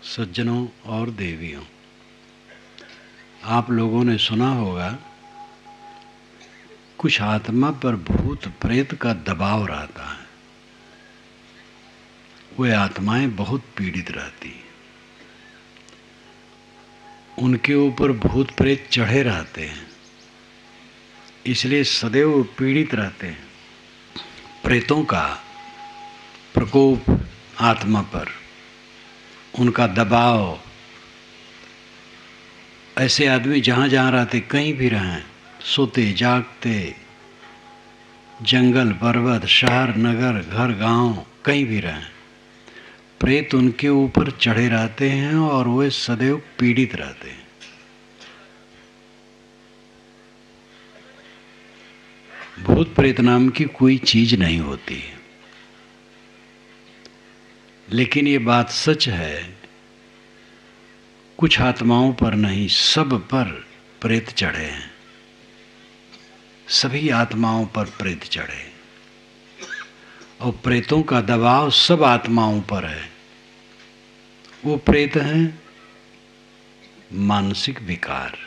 सज्जनों और देवियों, आप लोगों ने सुना होगा कुछ आत्मा पर भूत प्रेत का दबाव रहता है। वे आत्माएं बहुत पीड़ित रहती हैं, उनके ऊपर भूत प्रेत चढ़े रहते हैं, इसलिए सदैव पीड़ित रहते हैं। प्रेतों का प्रकोप आत्मा पर, उनका दबाव, ऐसे आदमी जहाँ जहाँ रहते, कहीं भी रहें, सोते जागते, जंगल पर्वत शहर नगर घर गांव, कहीं भी रहें, प्रेत उनके ऊपर चढ़े रहते हैं और वे सदैव पीड़ित रहते हैं। भूत प्रेत नाम की कोई चीज नहीं होती है, लेकिन ये बात सच है, कुछ आत्माओं पर नहीं, सब पर प्रेत चढ़े हैं। सभी आत्माओं पर प्रेत चढ़े और प्रेतों का दबाव सब आत्माओं पर है। वो प्रेत हैं मानसिक विकार,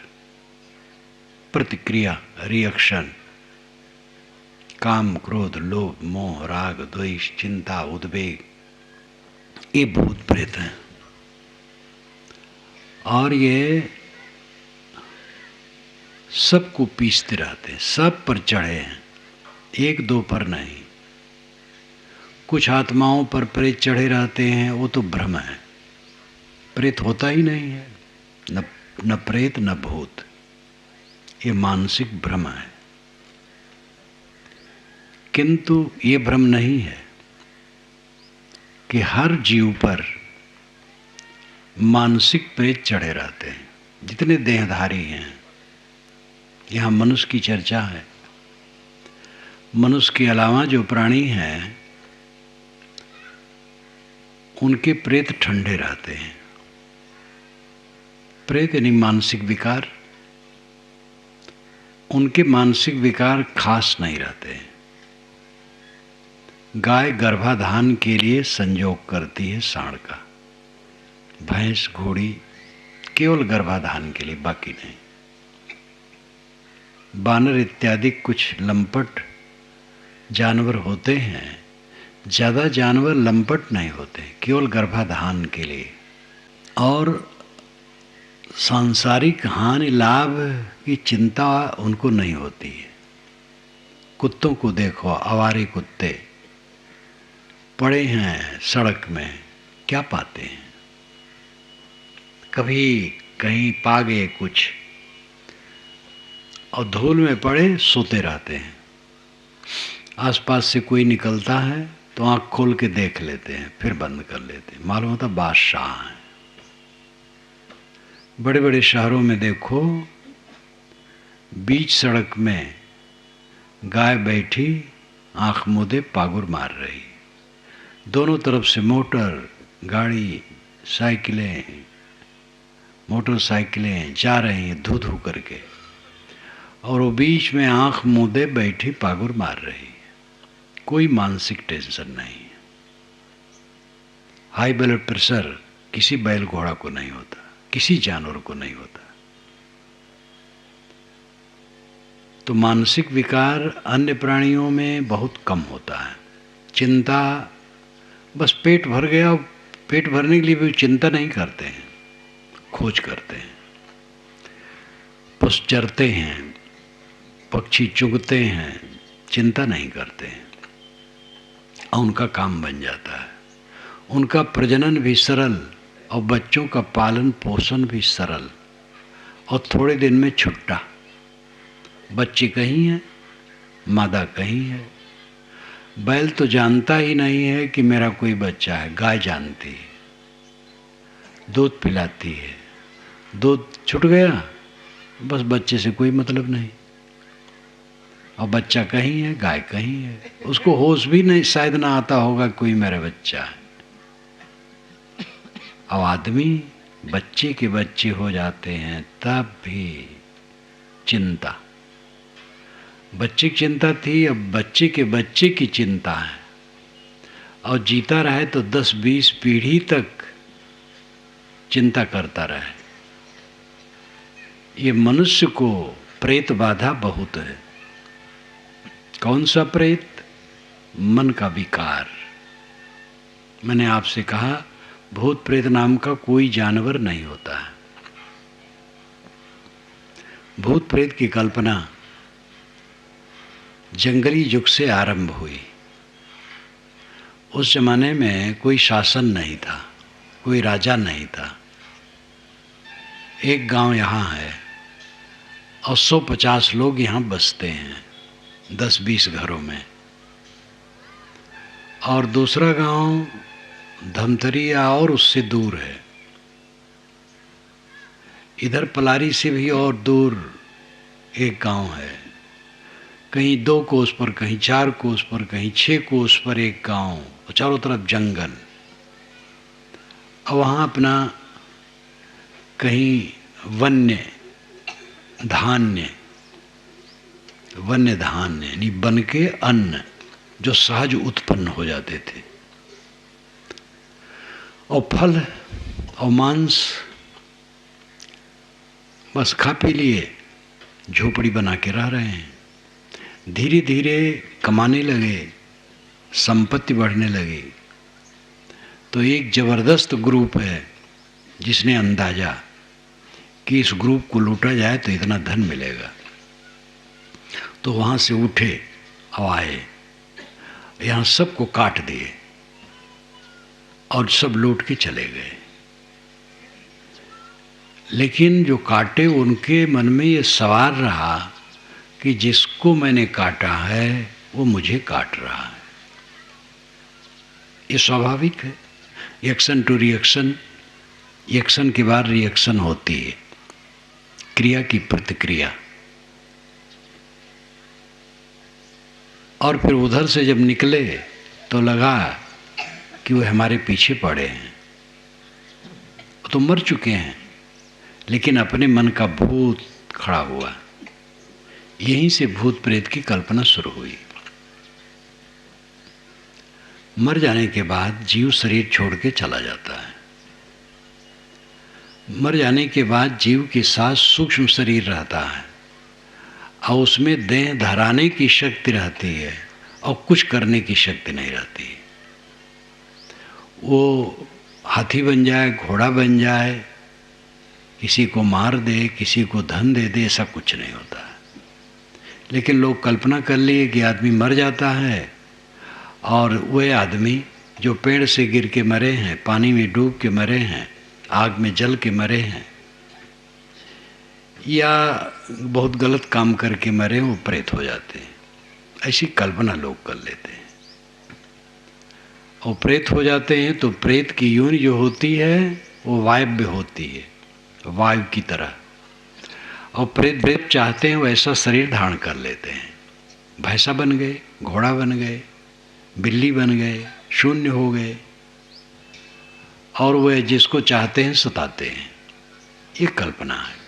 प्रतिक्रिया, रिएक्शन, काम क्रोध लोभ मोह राग द्वेष चिंता उद्वेग, ये भूत प्रेत हैं। और ये सबको पीसते रहते हैं, सब पर चढ़े हैं, एक दो पर नहीं। कुछ आत्माओं पर प्रेत चढ़े रहते हैं, वो तो भ्रम है, प्रेत होता ही नहीं है, न प्रेत न भूत, ये मानसिक भ्रम है। किंतु ये भ्रम नहीं है कि हर जीव पर मानसिक प्रेत चढ़े रहते हैं। जितने देहधारी हैं, यहाँ मनुष्य की चर्चा है, मनुष्य के अलावा जो प्राणी हैं उनके प्रेत ठंडे रहते हैं। प्रेत यानी मानसिक विकार, उनके मानसिक विकार खास नहीं रहते हैं। गाय गर्भाधान के लिए संयोग करती है सांड का, भैंस घोड़ी केवल गर्भाधान के लिए, बाकी नहीं। बानर इत्यादि कुछ लंपट जानवर होते हैं, ज़्यादा जानवर लंपट नहीं होते, केवल गर्भाधान के लिए। और सांसारिक हानि लाभ की चिंता उनको नहीं होती है। कुत्तों को देखो, आवारे कुत्ते पड़े हैं सड़क में, क्या पाते हैं? कभी कहीं पा गए कुछ और धूल में पड़े सोते रहते हैं। आसपास से कोई निकलता है तो आँख खोल के देख लेते हैं, फिर बंद कर लेते हैं, मालूम होता बादशाह हैं। बड़े बड़े शहरों में देखो, बीच सड़क में गाय बैठी, आँख मूंदे पागुर मार रही, दोनों तरफ से मोटर गाड़ी साइकिलें मोटरसाइकिलें जा रही हैं धू धू करके, और वो बीच में आँख मूंदे बैठी पागुर मार रही है। कोई मानसिक टेंशन नहीं है। हाई ब्लड प्रेशर किसी बैल घोड़ा को नहीं होता, किसी जानवर को नहीं होता। तो मानसिक विकार अन्य प्राणियों में बहुत कम होता है। चिंता, बस पेट भर गया, पेट भरने के लिए भी चिंता नहीं करते हैं, खोज करते हैं। पशु चरते हैं, पक्षी चुगते हैं, चिंता नहीं करते हैं और उनका काम बन जाता है। उनका प्रजनन भी सरल और बच्चों का पालन पोषण भी सरल, और थोड़े दिन में छुट्टा। बच्चे कहीं हैं, मादा कहीं है। बैल तो जानता ही नहीं है कि मेरा कोई बच्चा है, गाय जानती है, दूध पिलाती है, दूध छूट गया, बस बच्चे से कोई मतलब नहीं। और बच्चा कहीं है, गाय कहीं है, उसको होश भी नहीं शायद ना आता होगा कोई मेरा बच्चा है। अब आदमी बच्चे के बच्चे हो जाते हैं तब भी चिंता, बच्चे की चिंता थी, अब बच्चे के बच्चे की चिंता है। और जीता रहे तो 10-20 पीढ़ी तक चिंता करता रहे। ये मनुष्य को प्रेत बाधा बहुत है। कौन सा प्रेत? मन का विकार। मैंने आपसे कहा भूत प्रेत नाम का कोई जानवर नहीं होता है। भूत प्रेत की कल्पना जंगली युग से आरंभ हुई। उस जमाने में कोई शासन नहीं था, कोई राजा नहीं था। एक गांव यहाँ है और 150 लोग यहाँ बसते हैं, 10-20 घरों में। और दूसरा गांव धमतरिया और उससे दूर है। इधर पलारी से भी और दूर एक गांव है। कहीं 2 कोस पर, कहीं 4 कोस पर, कहीं 6 कोस पर एक गांव, और चारों तरफ जंगल। और वहाँ अपना कहीं वन्य धान्य यानी बन के अन्न जो सहज उत्पन्न हो जाते थे, और फल और मांस बस खा पी लिए, झोपड़ी बना के रह रहे हैं। धीरे धीरे कमाने लगे, संपत्ति बढ़ने लगी। तो एक जबरदस्त ग्रुप है जिसने अंदाजा कि इस ग्रुप को लूटा जाए तो इतना धन मिलेगा। तो वहाँ से उठे और आए, यहाँ सबको काट दिए और सब लूट के चले गए। लेकिन जो काटे उनके मन में ये सवाल रहा कि जिसको मैंने काटा है वो मुझे काट रहा है। ये स्वाभाविक है। एक्शन टू रिएक्शन, एक्शन के बाद रिएक्शन होती है, क्रिया की प्रतिक्रिया। और फिर उधर से जब निकले तो लगा कि वो हमारे पीछे पड़े हैं, तो मर चुके हैं, लेकिन अपने मन का भूत खड़ा हुआ। यहीं से भूत प्रेत की कल्पना शुरू हुई। मर जाने के बाद जीव शरीर छोड़ के चला जाता है। मर जाने के बाद जीव के साथ सूक्ष्म शरीर रहता है और उसमें देह धराने की शक्ति रहती है और कुछ करने की शक्ति नहीं रहती। वो हाथी बन जाए, घोड़ा बन जाए, किसी को मार दे, किसी को धन दे दे, ऐसा कुछ नहीं होता। लेकिन लोग कल्पना कर लिए कि आदमी मर जाता है और वह आदमी जो पेड़ से गिर के मरे हैं, पानी में डूब के मरे हैं, आग में जल के मरे हैं, या बहुत गलत काम करके मरे, वो प्रेत हो जाते हैं। ऐसी कल्पना लोग कर लेते हैं और प्रेत हो जाते हैं। तो प्रेत की योनि जो होती है वो वायव्य होती है, वायु की तरह। और प्रेत चाहते हैं वैसा शरीर धारण कर लेते हैं। भैंसा बन गए, घोड़ा बन गए, बिल्ली बन गए, शून्य हो गए, और वह जिसको चाहते हैं सताते हैं। ये कल्पना है।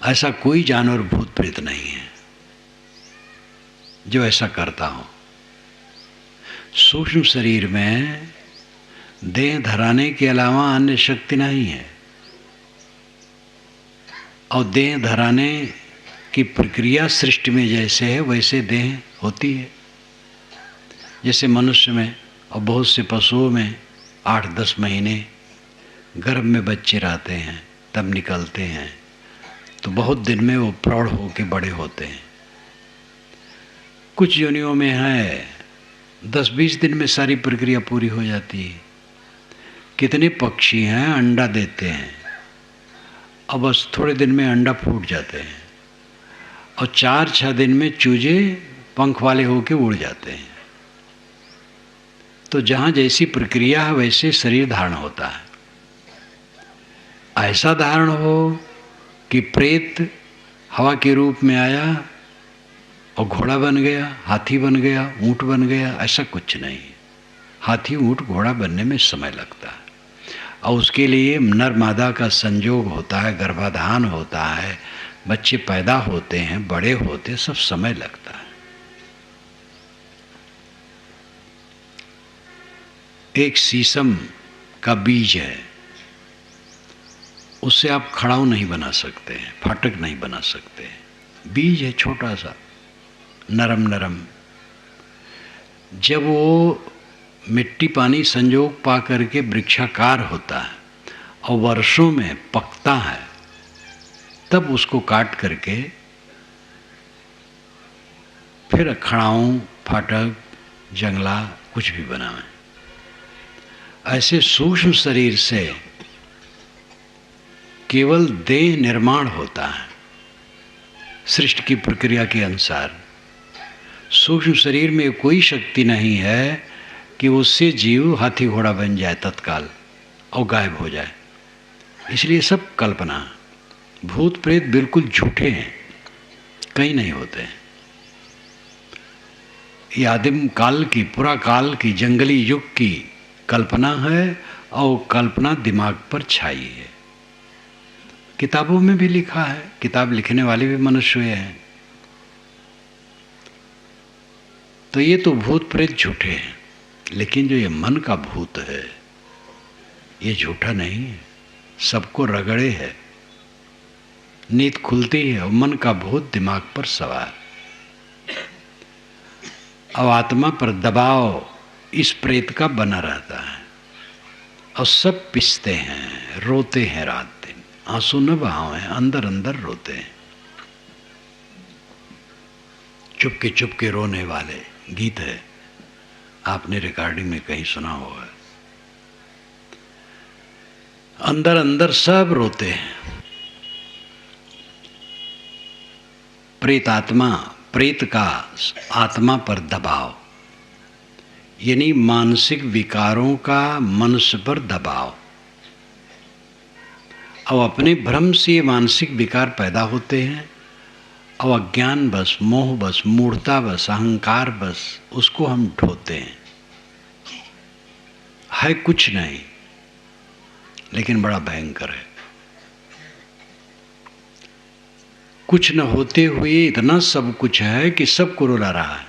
ऐसा कोई जानवर भूत प्रेत नहीं है जो ऐसा करता हो। सूक्ष्म शरीर में देह धराने के अलावा अन्य शक्ति नहीं है, और देह धराने की प्रक्रिया सृष्टि में जैसे है वैसे देह होती है। जैसे मनुष्य में और बहुत से पशुओं में 8-10 महीने गर्भ में बच्चे रहते हैं, तब निकलते हैं, तो बहुत दिन में वो प्रौढ़ होकर बड़े होते हैं। कुछ योनियों में है 10-20 दिन में सारी प्रक्रिया पूरी हो जाती है। कितने पक्षी हैं अंडा देते हैं और बस थोड़े दिन में अंडा फूट जाते हैं, और 4-6 दिन में चूजे पंख वाले होके उड़ जाते हैं। तो जहाँ जैसी प्रक्रिया है वैसे शरीर धारण होता है। ऐसा धारण हो कि प्रेत हवा के रूप में आया और घोड़ा बन गया, हाथी बन गया, ऊँट बन गया, ऐसा कुछ नहीं। हाथी ऊँट घोड़ा बनने में समय लगता है, और उसके लिए नर मादा का संयोग होता है, गर्भाधान होता है, बच्चे पैदा होते हैं, बड़े होते, सब समय लगता है। एक शीशम का बीज है, उससे आप खड़ाऊ नहीं बना सकते, फाटक नहीं बना सकते। बीज है छोटा सा, नरम नरम। जब वो मिट्टी पानी संजोग पा करके वृक्षाकार होता है और वर्षों में पकता है, तब उसको काट करके फिर खड़ाऊ, फाटक, जंगला कुछ भी बनावें। ऐसे सूक्ष्म शरीर से केवल देह निर्माण होता है सृष्टि की प्रक्रिया के अनुसार। सूक्ष्म शरीर में कोई शक्ति नहीं है कि उससे जीव हाथी घोड़ा बन जाए तत्काल और गायब हो जाए। इसलिए सब कल्पना। भूत प्रेत बिल्कुल झूठे हैं, कहीं नहीं होते। ये आदिम काल की, पुरा काल की, जंगली युग की कल्पना है और कल्पना दिमाग पर छाई है। किताबों में भी लिखा है, किताब लिखने वाले भी मनुष्य हैं। तो ये तो भूत प्रेत झूठे हैं, लेकिन जो ये मन का भूत है ये झूठा नहीं है, सबको रगड़े है। नींद खुलती है और मन का भूत दिमाग पर सवार। अब आत्मा पर दबाव इस प्रेत का बना रहता है और सब पिसते हैं, रोते हैं रात दिन। आंसू न बहावें, अंदर अंदर रोते हैं। चुपके चुपके रोने वाले गीत है, आपने रिकॉर्डिंग में कहीं सुना होगा। अंदर अंदर सब रोते हैं। प्रेत आत्मा, प्रेत का आत्मा पर दबाव यानी मानसिक विकारों का मनुष्य पर दबाव। अब अपने भ्रम से ये मानसिक विकार पैदा होते हैं और अज्ञान बस, मोह बस, मूढ़ता बस, अहंकार बस, उसको हम ढोते हैं। है कुछ नहीं, लेकिन बड़ा भयंकर है। कुछ न होते हुए इतना सब कुछ है कि सबको रुला रहा है।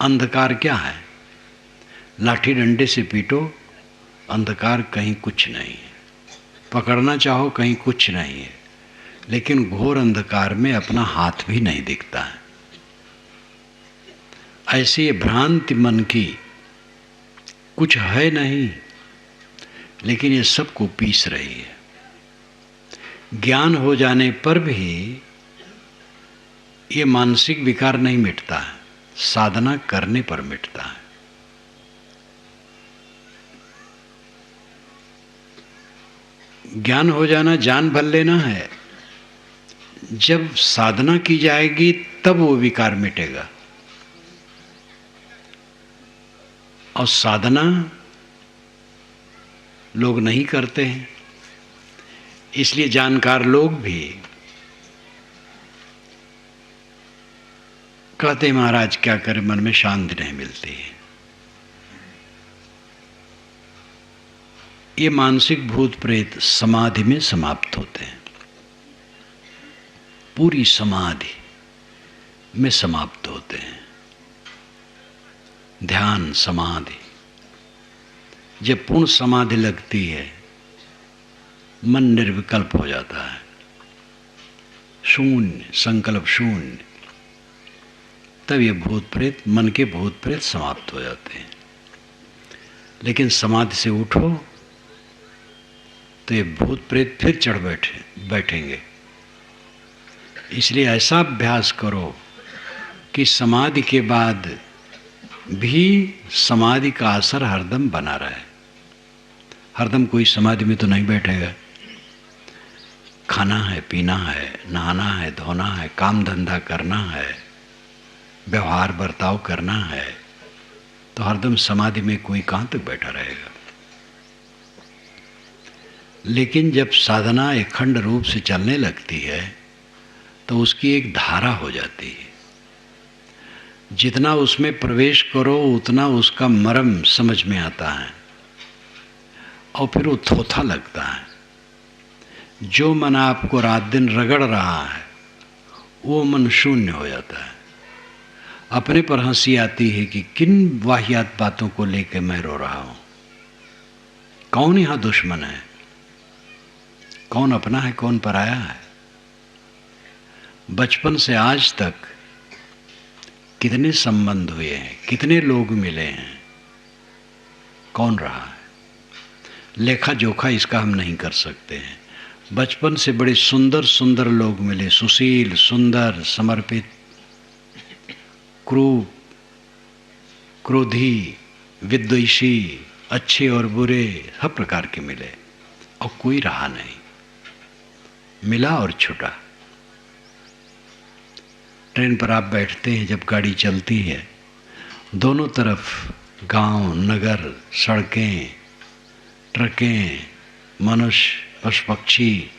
अंधकार क्या है? लाठी डंडे से पीटो, अंधकार कहीं कुछ नहीं है। पकड़ना चाहो कहीं कुछ नहीं है, लेकिन घोर अंधकार में अपना हाथ भी नहीं दिखता है। ऐसी भ्रांति मन की कुछ है नहीं, लेकिन ये सबको पीस रही है। ज्ञान हो जाने पर भी ये मानसिक विकार नहीं मिटता है, साधना करने पर मिटता है। ज्ञान हो जाना जान भर लेना है। जब साधना की जाएगी तब वो विकार मिटेगा। और साधना लोग नहीं करते हैं, इसलिए जानकार लोग भी कहते महाराज क्या करें, मन में शांति नहीं मिलती है। ये मानसिक भूत प्रेत समाधि में समाप्त होते हैं, पूरी समाधि में समाप्त होते हैं। ध्यान समाधि, जब पूर्ण समाधि लगती है मन निर्विकल्प हो जाता है, शून्य, संकल्प शून्य, तब ये भूत प्रेत, मन के भूत प्रेत समाप्त हो जाते हैं। लेकिन समाधि से उठो तो ये भूत प्रेत फिर चढ़ बैठेंगे। इसलिए ऐसा अभ्यास करो कि समाधि के बाद भी समाधि का असर हरदम बना रहे। हरदम कोई समाधि में तो नहीं बैठेगा। खाना है, पीना है, नहाना है, धोना है, काम धंधा करना है, व्यवहार बर्ताव करना है, तो हरदम समाधि में कोई कहाँ तक बैठा रहेगा। लेकिन जब साधना अखंड रूप से चलने लगती है तो उसकी एक धारा हो जाती है। जितना उसमें प्रवेश करो उतना उसका मर्म समझ में आता है और फिर वो थोथा लगता है। जो मन आपको रात दिन रगड़ रहा है वो मन शून्य हो जाता है। अपने पर हंसी आती है कि किन वाहियात बातों को लेकर मैं रो रहा हूँ। कौन यहाँ दुश्मन है, कौन अपना है, कौन पराया है। बचपन से आज तक कितने संबंध हुए हैं, कितने लोग मिले हैं, कौन रहा है। लेखा जोखा इसका हम नहीं कर सकते हैं। बचपन से बड़े सुंदर सुंदर लोग मिले, सुशील, सुंदर, समर्पित, क्रूर, क्रोधी, विद्वेषी, अच्छे और बुरे, हर प्रकार के मिले, और कोई रहा नहीं, मिला और छूटा। ट्रेन पर आप बैठते हैं, जब गाड़ी चलती है, दोनों तरफ गांव, नगर, सड़कें, ट्रकें, मनुष्य, पशु पक्षी,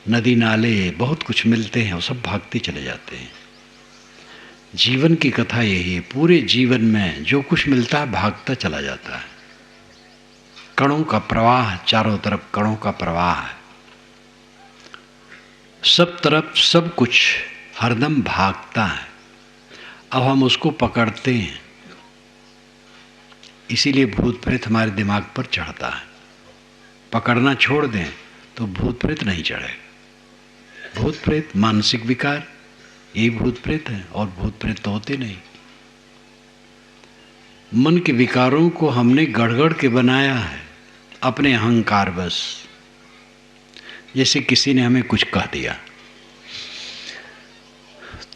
नदी नाले, बहुत कुछ मिलते हैं और सब भागते चले जाते हैं। जीवन की कथा यही है। पूरे जीवन में जो कुछ मिलता है भागता चला जाता है। कणों का प्रवाह, चारों तरफ कणों का प्रवाह है, सब तरफ सब कुछ हरदम भागता है। अब हम उसको पकड़ते हैं, इसीलिए भूत प्रेत हमारे दिमाग पर चढ़ता है। पकड़ना छोड़ दें तो भूत प्रेत नहीं चढ़ेगा। भूत प्रेत मानसिक विकार, यही भूत प्रेत है, और भूत प्रेत तो होते नहीं। मन के विकारों को हमने गढ़ के बनाया है अपने अहंकार बस। जैसे किसी ने हमें कुछ कह दिया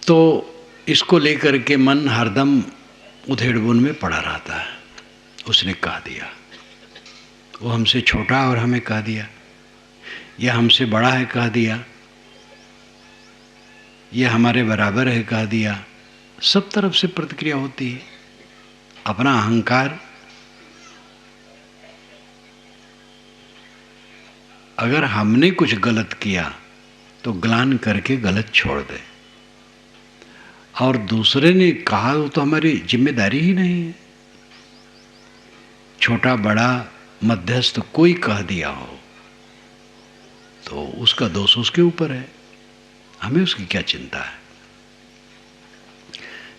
तो इसको लेकर के मन हरदम उधेड़बुन में पड़ा रहता है। उसने कह दिया, वो हमसे छोटा और हमें कह दिया, या हमसे बड़ा है कह दिया, यह हमारे बराबर है कह दिया। सब तरफ से प्रतिक्रिया होती है। अपना अहंकार, अगर हमने कुछ गलत किया तो ग्लान करके गलत छोड़ दे, और दूसरे ने कहा तो हमारी जिम्मेदारी ही नहीं है। छोटा बड़ा मध्यस्थ कोई कह दिया हो तो उसका दोष उसके ऊपर है, हमें उसकी क्या चिंता है।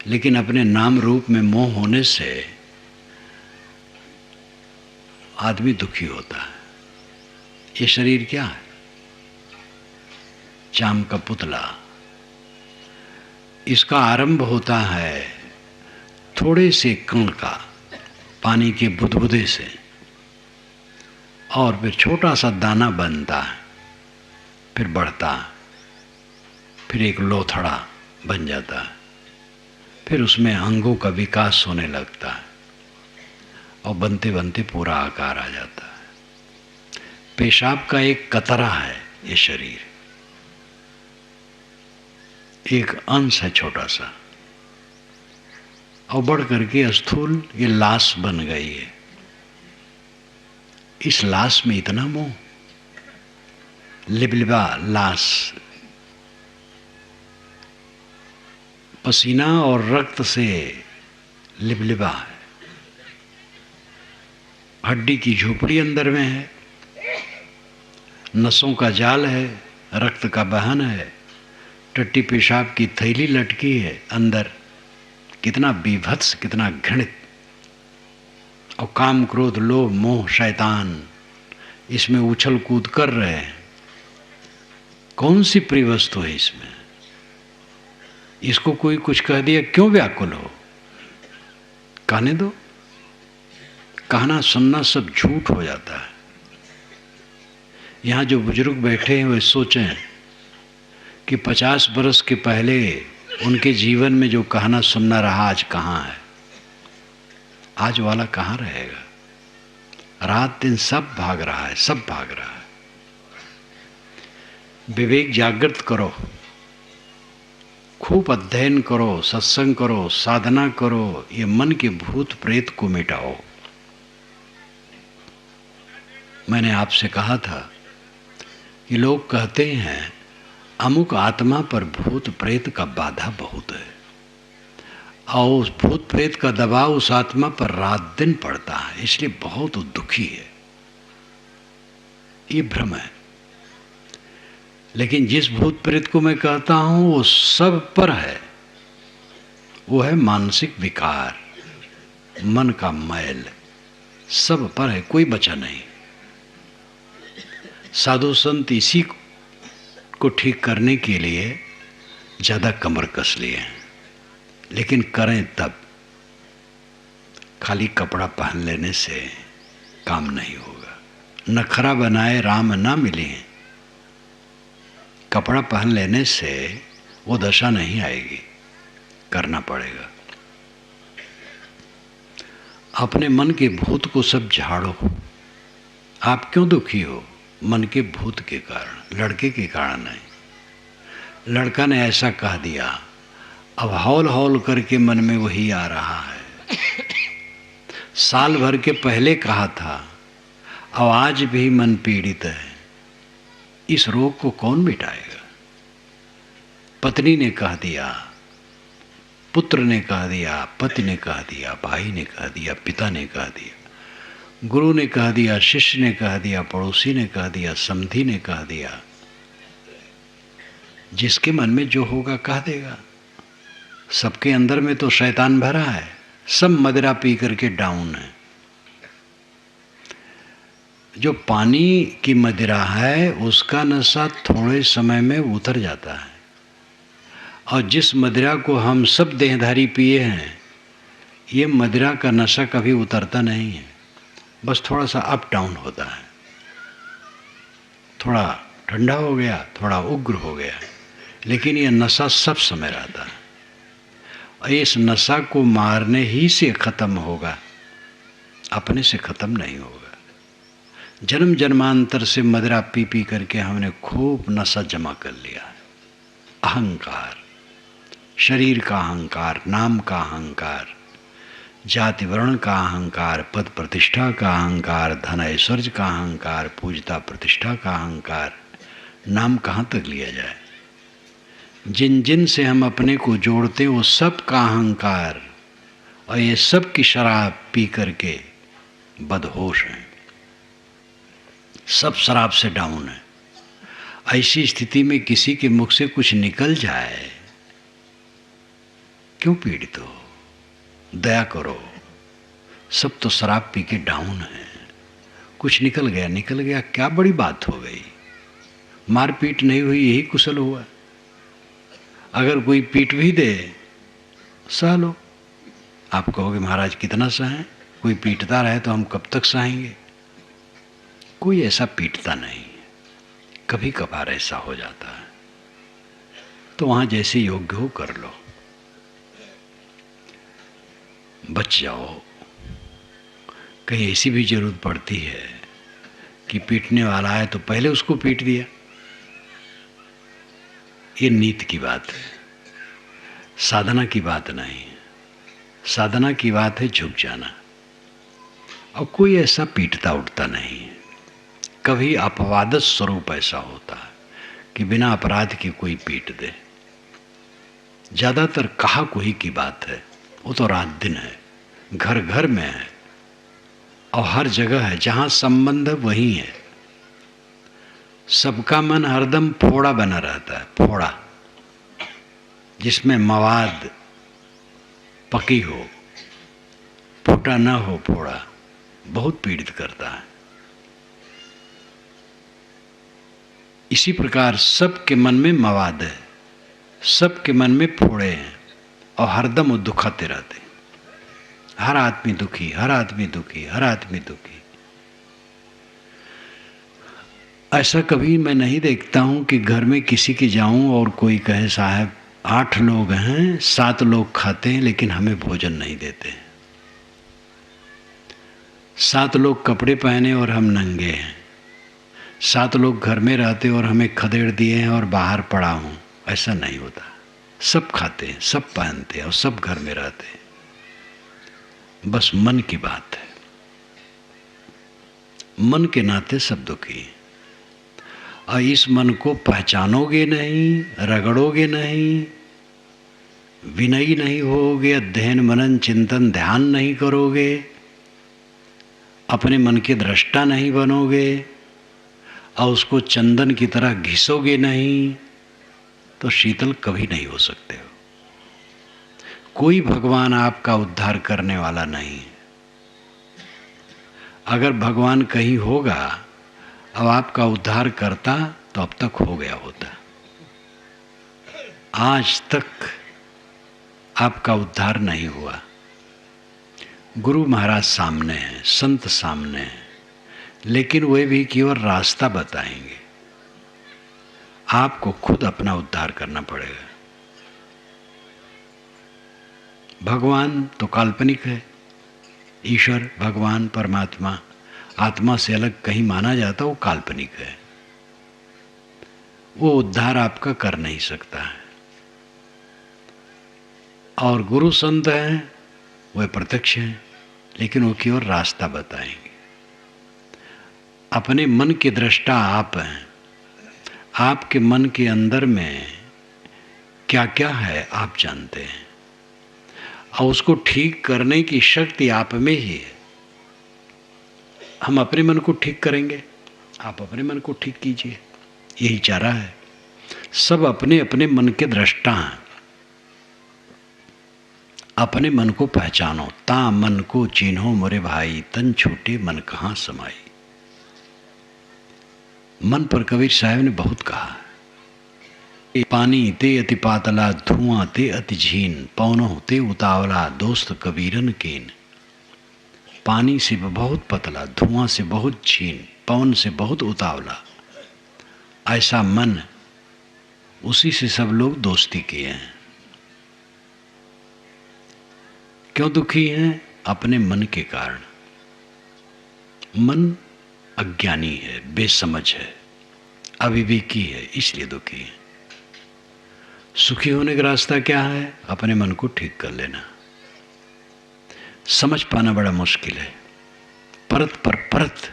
लेकिन अपने नाम रूप में मोह होने से आदमी दुखी होता है। ये शरीर क्या है? चाम का पुतला। इसका आरंभ होता है थोड़े से कण का, पानी के बुदबुदे से, और फिर छोटा सा दाना बनता है, फिर बढ़ता है, फिर एक लोथड़ा बन जाता है, फिर उसमें अंगों का विकास होने लगता है, और बनते बनते पूरा आकार आ जाता है। पेशाब का एक कतरा है ये शरीर, एक अंश है छोटा सा, और बढ़ करके स्थूल ये लाश बन गई है। इस लाश में इतना मोह, लिबलिबा लाश, पसीना और रक्त से लिबलिबा है। हड्डी की झोपड़ी अंदर में है, नसों का जाल है, रक्त का बहन है, टट्टी पेशाब की थैली लटकी है अंदर। कितना बीभत्स, कितना घृणित। और काम क्रोध लोभ मोह शैतान इसमें उछल कूद कर रहे हैं। कौन सी प्रिय वस्तु है इसमें? इसको कोई कुछ कह दिया, क्यों व्याकुल हो? कहने दो। कहना सुनना सब झूठ हो जाता है। यहाँ जो बुजुर्ग बैठे हैं वे सोचें कि 50 बरस के पहले उनके जीवन में जो कहना सुनना रहा आज कहाँ है? आज वाला कहाँ रहेगा? रात दिन सब भाग रहा है, सब भाग रहा है। विवेक जागृत करो, खूब अध्ययन करो, सत्संग करो, साधना करो, ये मन के भूत प्रेत को मिटाओ। मैंने आपसे कहा था कि लोग कहते हैं अमुक आत्मा पर भूत प्रेत का बाधा बहुत है, और उस भूत प्रेत का दबाव उस आत्मा पर रात दिन पड़ता है, इसलिए बहुत दुखी है। ये भ्रम है। लेकिन जिस भूत प्रेत को मैं कहता हूं वो सब पर है। वो है मानसिक विकार, मन का मैल, सब पर है, कोई बचा नहीं। साधु संत इसी को ठीक करने के लिए ज़्यादा कमर कस लिए हैं, लेकिन करें तब। खाली कपड़ा पहन लेने से काम नहीं होगा। नखरा बनाए राम ना मिले, कपड़ा पहन लेने से वो दशा नहीं आएगी, करना पड़ेगा। अपने मन के भूत को सब झाड़ो। आप क्यों दुखी हो? मन के भूत के कारण, लड़के के कारण नहीं। लड़का ने ऐसा कह दिया, अब हौल हौल करके मन में वही आ रहा है। साल भर के पहले कहा था, अब आज भी मन पीड़ित है। इस रोग को कौन मिटाएगा? पत्नी ने कह दिया, पुत्र ने कह दिया, पति ने कह दिया, भाई ने कह दिया, पिता ने कह दिया, गुरु ने कह दिया, शिष्य ने कह दिया, पड़ोसी ने कह दिया, समधी ने कह दिया। जिसके मन में जो होगा कह देगा। सबके अंदर में तो शैतान भरा है, सब मदिरा पी करके डाउन है। जो पानी की मदिरा है उसका नशा थोड़े समय में उतर जाता है, और जिस मदिरा को हम सब देहधारी पिए हैं, ये मदिरा का नशा कभी उतरता नहीं है, बस थोड़ा सा अप डाउन होता है। थोड़ा ठंडा हो गया, थोड़ा उग्र हो गया, लेकिन ये नशा सब समय रहता है। और इस नशा को मारने ही से ख़त्म होगा, अपने से ख़त्म नहीं होगा। जन्म जन्मांतर से मदिरा पी पी करके हमने खूब नशा जमा कर लिया है। अहंकार, शरीर का अहंकार, नाम का अहंकार, जाति वर्ण का अहंकार, पद प्रतिष्ठा का अहंकार, धन ऐश्वर्य का अहंकार, पूजता प्रतिष्ठा का अहंकार। नाम कहाँ तक लिया जाए? जिन जिन से हम अपने को जोड़ते वो सब का अहंकार, और ये सब की शराब पी करके बदहोश हैं, सब शराब से डाउन है। ऐसी स्थिति में किसी के मुख से कुछ निकल जाए, क्यों पीड़ित हो? दया करो। सब तो शराब पी के डाउन है, कुछ निकल गया, निकल गया, क्या बड़ी बात हो गई? मारपीट नहीं हुई, यही कुशल हुआ। अगर कोई पीट भी दे, सह लो। आप कहोगे महाराज कितना सहें? कोई पीटता रहे तो हम कब तक सहेंगे? कोई ऐसा पीटता नहीं, कभी कभार ऐसा हो जाता है, तो वहां जैसे योग्य हो कर लो, बच जाओ। कहीं ऐसी भी जरूरत पड़ती है कि पीटने वाला है तो पहले उसको पीट दिया। ये नीति की बात है, साधना की बात नहीं। साधना की बात है झुक जाना। और कोई ऐसा पीटता उठता नहीं है। कभी अपवाद स्वरूप ऐसा होता है कि बिना अपराध के कोई पीट दे। ज़्यादातर कहा कोई की बात है, वो तो रात दिन है, घर घर में है, और हर जगह है। जहाँ संबंध है वहीं है। सबका मन हरदम फोड़ा बना रहता है, फोड़ा जिसमें मवाद पकी हो, फूटा ना हो। फोड़ा बहुत पीड़ित करता है। इसी प्रकार सबके मन में मवाद है, सबके मन में फोड़े हैं, और हरदम वो दुखाते रहते हैं। हर आदमी दुखी, हर आदमी दुखी, हर आदमी दुखी। ऐसा कभी मैं नहीं देखता हूं कि घर में किसी के जाऊं और कोई कहे साहब 8 लोग हैं, 7 लोग खाते हैं लेकिन हमें भोजन नहीं देते। 7 लोग कपड़े पहने और हम नंगे हैं। 7 लोग घर में रहते और हमें खदेड़ दिए हैं और बाहर पड़ा हूं। ऐसा नहीं होता। सब खाते हैं, सब पहनते हैं और सब घर में रहते हैं। बस मन की बात है। मन के नाते सब दुखी। और इस मन को पहचानोगे नहीं, रगड़ोगे नहीं, विनयी नहीं होगे, अध्ययन मनन चिंतन ध्यान नहीं करोगे, अपने मन के दृष्टा नहीं बनोगे, और उसको चंदन की तरह घिसोगे नहीं, तो शीतल कभी नहीं हो सकते हो। कोई भगवान आपका उद्धार करने वाला नहीं है। अगर भगवान कहीं होगा अब आपका उद्धार करता तो अब तक हो गया होता। आज तक आपका उद्धार नहीं हुआ। गुरु महाराज सामने हैं, संत सामने हैं, लेकिन वे भी केवल रास्ता बताएंगे। आपको खुद अपना उद्धार करना पड़ेगा। भगवान तो काल्पनिक है, ईश्वर, भगवान, परमात्मा आत्मा से अलग कहीं माना जाता, वो काल्पनिक है। वो उद्धार आपका कर नहीं सकता है। और गुरु संत हैं, वे प्रत्यक्ष हैं, लेकिन वो केवल रास्ता बताएंगे। अपने मन के दृष्टा आप हैं। आपके मन के अंदर में क्या क्या है आप जानते हैं, और उसको ठीक करने की शक्ति आप में ही है। हम अपने मन को ठीक करेंगे, आप अपने मन को ठीक कीजिए, यही चारा है। सब अपने अपने मन के दृष्टा हैं। अपने मन को पहचानो, ता मन को चिन्हो मोरे भाई, तन छूटे मन कहाँ समाई। मन पर कबीर साहब ने बहुत कहा, पानी ते अति पातला, धुआं ते अति झीन, पौनो ते उतावला, दोस्त कबीरन केन। पानी से बहुत पतला, धुआं से बहुत झीन, पवन से बहुत उतावला, ऐसा मन, उसी से सब लोग दोस्ती किए हैं। क्यों दुखी हैं? अपने मन के कारण। मन अज्ञानी है, बेसमझ है, अविवेकी है, इसलिए दुखी है। सुखी होने का रास्ता क्या है? अपने मन को ठीक कर लेना। समझ पाना बड़ा मुश्किल है, परत पर परत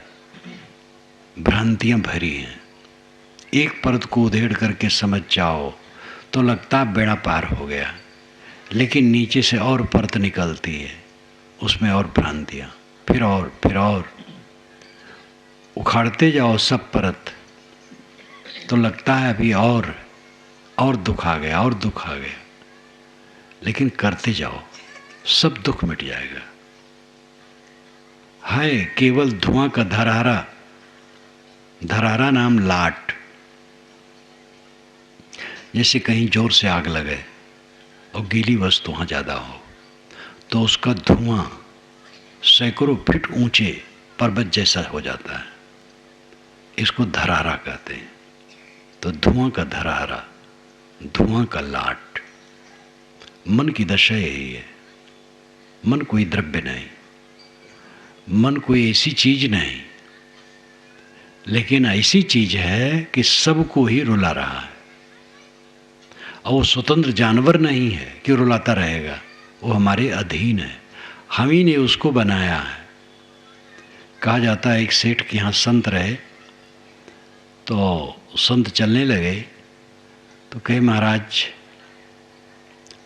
भ्रांतियां भरी हैं। एक परत को उधेड़ करके समझ जाओ तो लगता बेड़ा पार हो गया, लेकिन नीचे से और परत निकलती है, उसमें और भ्रांतियां, फिर और उखाड़ते जाओ सब परत, तो लगता है अभी और दुख आ गया, और दुख आ गया, लेकिन करते जाओ सब दुख मिट जाएगा। है केवल धुआं का धरहरा नाम लाट। जैसे कहीं जोर से आग लगे और गीली वस्तु वहाँ ज़्यादा हो तो उसका धुआं सैकड़ों फीट ऊंचे पर्वत जैसा हो जाता है, इसको धरहरा कहते हैं। तो धुआं का धरहरा, धुआं का लाट, मन की दशा यही है। मन कोई द्रव्य नहीं, मन कोई ऐसी चीज नहीं, लेकिन ऐसी चीज है कि सबको ही रुला रहा है। और वो स्वतंत्र जानवर नहीं है कि रुलाता रहेगा, वो हमारे अधीन है, हम ही ने उसको बनाया है। कहा जाता है एक सेठ के यहाँ संत रहे, तो संत चलने लगे तो कहे महाराज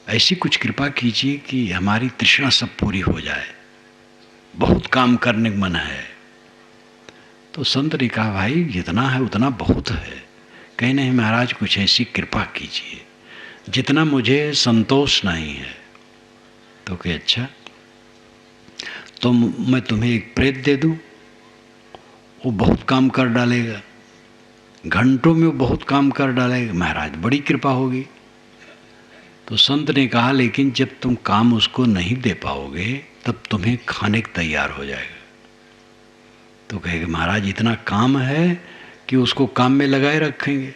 ऐसी कुछ कृपा कीजिए कि हमारी तृष्णा सब पूरी हो जाए, बहुत काम करने का मन है। तो संत ने कहा भाई जितना है उतना बहुत है। कहे नहीं महाराज कुछ ऐसी कृपा कीजिए जितना मुझे संतोष नहीं है। तो कहे अच्छा तो मैं तुम्हें एक प्रेत दे दूं, वो बहुत काम कर डालेगा, घंटों में वो बहुत काम कर डालेगा। महाराज बड़ी कृपा होगी। तो संत ने कहा लेकिन जब तुम काम उसको नहीं दे पाओगे तब तुम्हें खाने को तैयार हो जाएगा। तो कहेगा महाराज इतना काम है कि उसको काम में लगाए रखेंगे।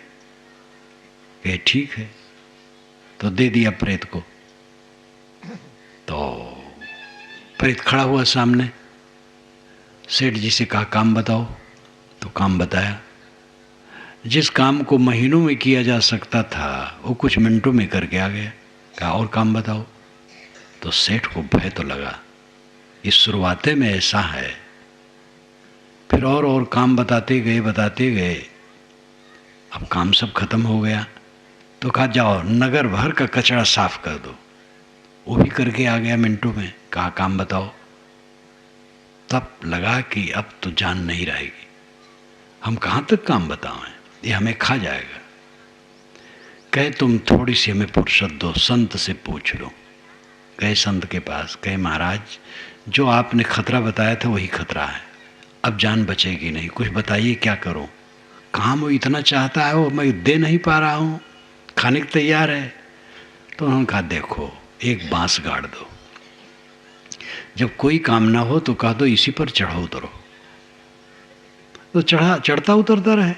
कहे ठीक है, तो दे दिया प्रेत को। तो प्रेत खड़ा हुआ सामने, सेठ जी से कहा काम बताओ। तो काम बताया। जिस काम को महीनों में किया जा सकता था वो कुछ मिनटों में करके आ गया। कहा और काम बताओ। तो सेठ को भय तो लगा, इस शुरुआते में ऐसा है। फिर और काम बताते गए, अब काम सब खत्म हो गया। तो कहा जाओ नगर भर का कचरा साफ कर दो। वो भी करके आ गया मिनटों में। कहा काम बताओ। तब लगा कि अब तो जान नहीं रहेगी, हम कहाँ तक काम बताएं, ये हमें खा जाएगा। कहे तुम थोड़ी सी हमें फुर्सत दो, संत से पूछ लो। गए संत के पास, कहे महाराज जो आपने खतरा बताया था वही खतरा है, अब जान बचेगी नहीं, कुछ बताइए क्या करूं। काम वो इतना चाहता है, वो मैं दे नहीं पा रहा हूं, खाने को तैयार है। तो उन्होंने कहा देखो एक बांस गाड़ दो, जब कोई काम ना हो तो कह दो इसी पर चढ़ो उतरो, तो चढ़ता उतरता रहे,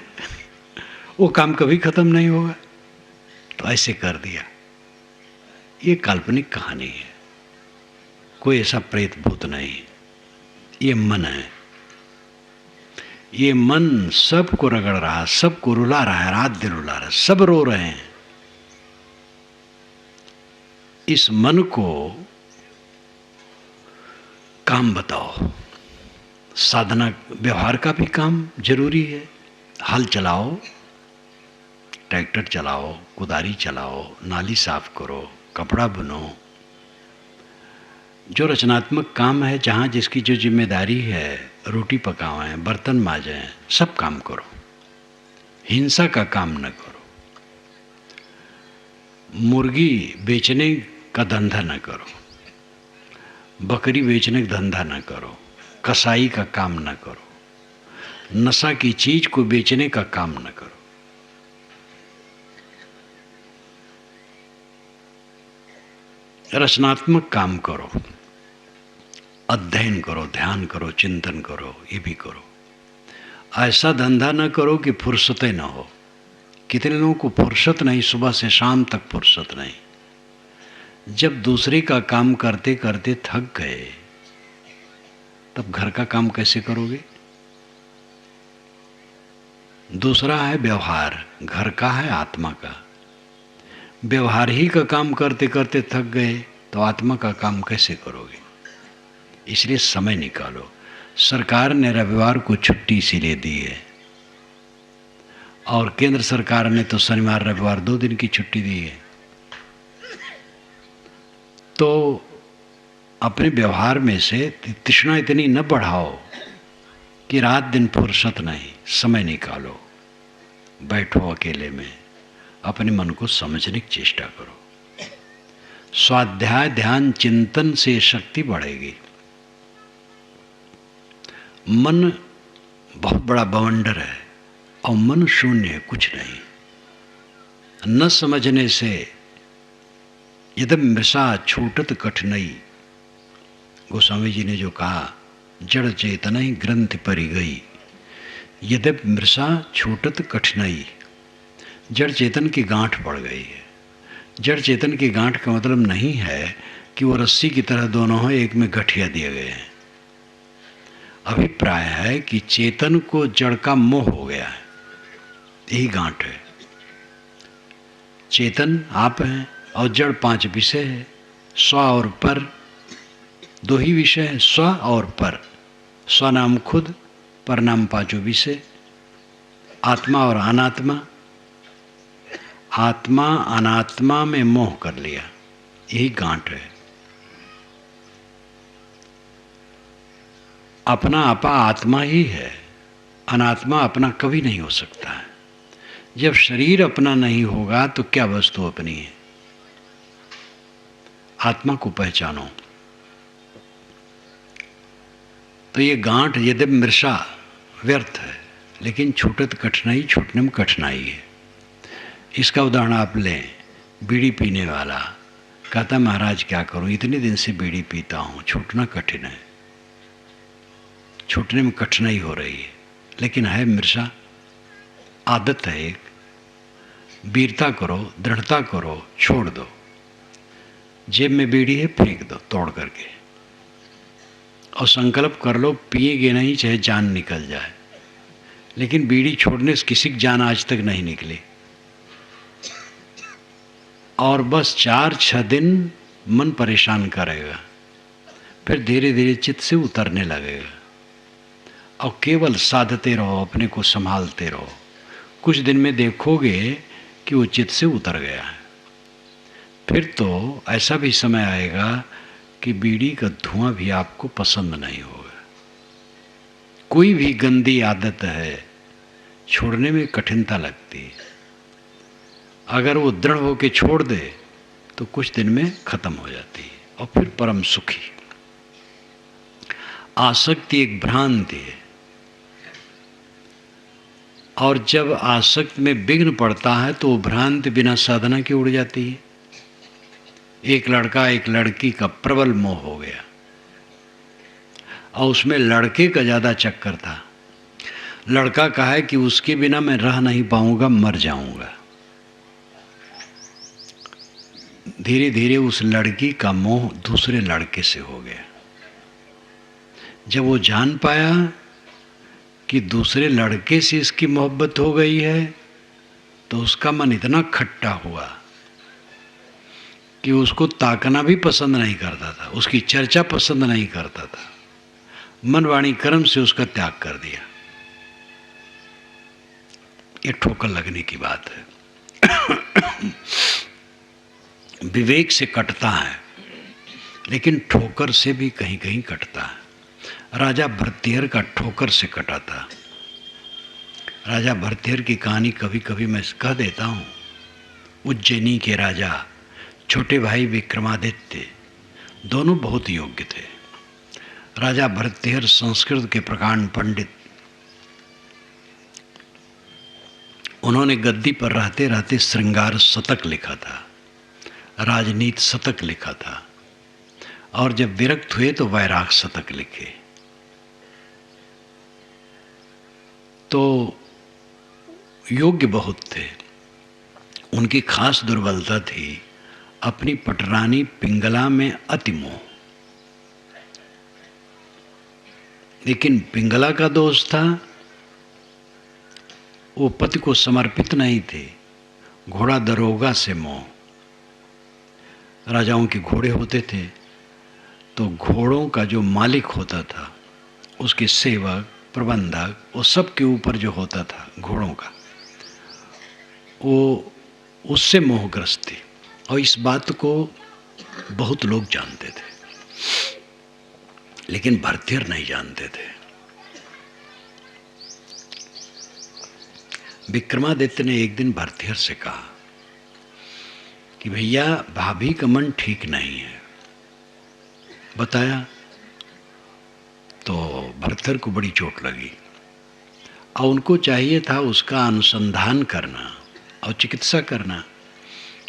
वो काम कभी खत्म नहीं होगा। तो ऐसे कर दिया। ये काल्पनिक कहानी है, कोई ऐसा प्रेत भूत नहीं, ये मन है। ये मन सबको रगड़ रहा है, सबको रुला रहा है, रात दिन रुला रहा है, सब रो रहे हैं। इस मन को काम बताओ। साधना व्यवहार का भी काम जरूरी है। हल चलाओ, ट्रैक्टर चलाओ, कुदारी चलाओ, नाली साफ करो, कपड़ा बुनो, जो रचनात्मक काम है, जहाँ जिसकी जो जिम्मेदारी है, रोटी पकावें, बर्तन माजें, सब काम करो। हिंसा का काम न करो, मुर्गी बेचने का धंधा न करो, बकरी बेचने का धंधा न करो, कसाई का काम न करो, नशा की चीज को बेचने का काम न करो। रचनात्मक काम करो, अध्ययन करो, ध्यान करो, चिंतन करो, ये भी करो। ऐसा धंधा न करो कि फुर्सतें न हो। कितने लोगों को फुर्सत नहीं, सुबह से शाम तक फुर्सत नहीं। जब दूसरे का काम करते करते थक गए तब घर का काम कैसे करोगे? दूसरा है व्यवहार, घर का है आत्मा का। व्यवहार ही का काम करते करते थक गए तो आत्मा का काम कैसे करोगे? इसलिए समय निकालो। सरकार ने रविवार को छुट्टी इसीलिए दी है, और केंद्र सरकार ने तो शनिवार रविवार 2 दिन की छुट्टी दी है। तो अपने व्यवहार में से तृष्णा इतनी न बढ़ाओ कि रात दिन फुर्सत नहीं। समय निकालो, बैठो अकेले में, अपने मन को समझने की चेष्टा करो। स्वाध्याय ध्यान चिंतन से शक्ति बढ़ेगी। मन बहुत बड़ा बवंडर है और मन शून्य है, कुछ नहीं। न समझने से यदि मृषा छूटत कठिनाई, गोस्वामी जी ने जो कहा, जड़ चेतना ही ग्रंथ परी गई, यदि मृषा छूटत कठिनाई, जड़ चेतन की गांठ पड़ गई है। जड़ चेतन की गांठ का मतलब नहीं है कि वो रस्सी की तरह दोनों हैं, एक में गठिया दिए गए हैं। अभिप्राय है कि चेतन को जड़ का मोह हो गया है, यही गांठ है। चेतन आप हैं और जड़ 5 विषय है। स्व और पर 2 ही विषय है, स्व और पर। स्व नाम खुद, पर नाम 5 विषय। आत्मा और अनात्मा। आत्मा अनात्मा में मोह कर लिया, यही गांठ है। अपना आपा आत्मा ही है, अनात्मा अपना कभी नहीं हो सकता है। जब शरीर अपना नहीं होगा तो क्या वस्तु अपनी है? आत्मा को पहचानो। तो ये गांठ यदि मृषा व्यर्थ है, लेकिन छूटत कठिनाई, छूटने में कठिनाई है। इसका उदाहरण आप लें, बीड़ी पीने वाला कहता महाराज क्या करूं, इतने दिन से बीड़ी पीता हूं, छूटना कठिन है, छूटने में कठिनाई हो रही है। लेकिन है मृषा, आदत है एक। वीरता करो, दृढ़ता करो, छोड़ दो। जेब में बीड़ी है, फेंक दो तोड़ करके, और संकल्प कर लो पिएगे नहीं चाहे जान निकल जाए। लेकिन बीड़ी छोड़ने से किसी की जान आज तक नहीं निकली। और बस 4-6 दिन मन परेशान करेगा, फिर धीरे धीरे चित्त से उतरने लगेगा। और केवल साधते रहो, अपने को संभालते रहो। कुछ दिन में देखोगे कि वो चित्त से उतर गया है। फिर तो ऐसा भी समय आएगा कि बीड़ी का धुआं भी आपको पसंद नहीं होगा। कोई भी गंदी आदत है, छोड़ने में कठिनता लगती है। अगर वो दृढ़ होकर छोड़ दे तो कुछ दिन में खत्म हो जाती है, और फिर परम सुखी। आसक्ति एक भ्रांति है, और जब आसक्त में विघ्न पड़ता है तो भ्रांति बिना साधना की उड़ जाती है। एक लड़का एक लड़की का प्रबल मोह हो गया और उसमें लड़के का ज़्यादा चक्कर था। लड़का कहा है कि उसके बिना मैं रह नहीं पाऊंगा, मर जाऊंगा। धीरे धीरे उस लड़की का मोह दूसरे लड़के से हो गया। जब वो जान पाया कि दूसरे लड़के से इसकी मोहब्बत हो गई है तो उसका मन इतना खट्टा हुआ कि उसको ताकना भी पसंद नहीं करता था, उसकी चर्चा पसंद नहीं करता था। मन वाणी कर्म से उसका त्याग कर दिया। ये ठोकर लगने की बात है। विवेक से कटता है लेकिन ठोकर से भी कहीं कहीं कटता है। राजा भरतहर का ठोकर से कटा था। राजा भरतहर की कहानी कभी कभी मैं कह देता हूँ। उज्जैनी के राजा छोटे भाई विक्रमादित्य दोनों बहुत योग्य थे। राजा भरतहर संस्कृत के प्रकांड पंडित, उन्होंने गद्दी पर रहते रहते श्रृंगार शतक लिखा था, राजनीति शतक लिखा था, और जब विरक्त हुए तो वैराग शतक लिखे। तो योग्य बहुत थे। उनकी खास दुर्बलता थी अपनी पटरानी पिंगला में अति मोह। लेकिन पिंगला का दोष था, वो पति को समर्पित नहीं थे। घोड़ा दरोगा से मोह। राजाओं के घोड़े होते थे तो घोड़ों का जो मालिक होता था, उसके सेवक प्रबंधक, वो सब के ऊपर जो होता था घोड़ों का, वो उससे मोहग्रस्त थे। और इस बात को बहुत लोग जानते थे लेकिन भरतहर नहीं जानते थे। विक्रमादित्य ने एक दिन भरतहर से कहा कि भैया भाभी का मन ठीक नहीं है। बताया तो भरतहर को बड़ी चोट लगी और उनको चाहिए था उसका अनुसंधान करना और चिकित्सा करना,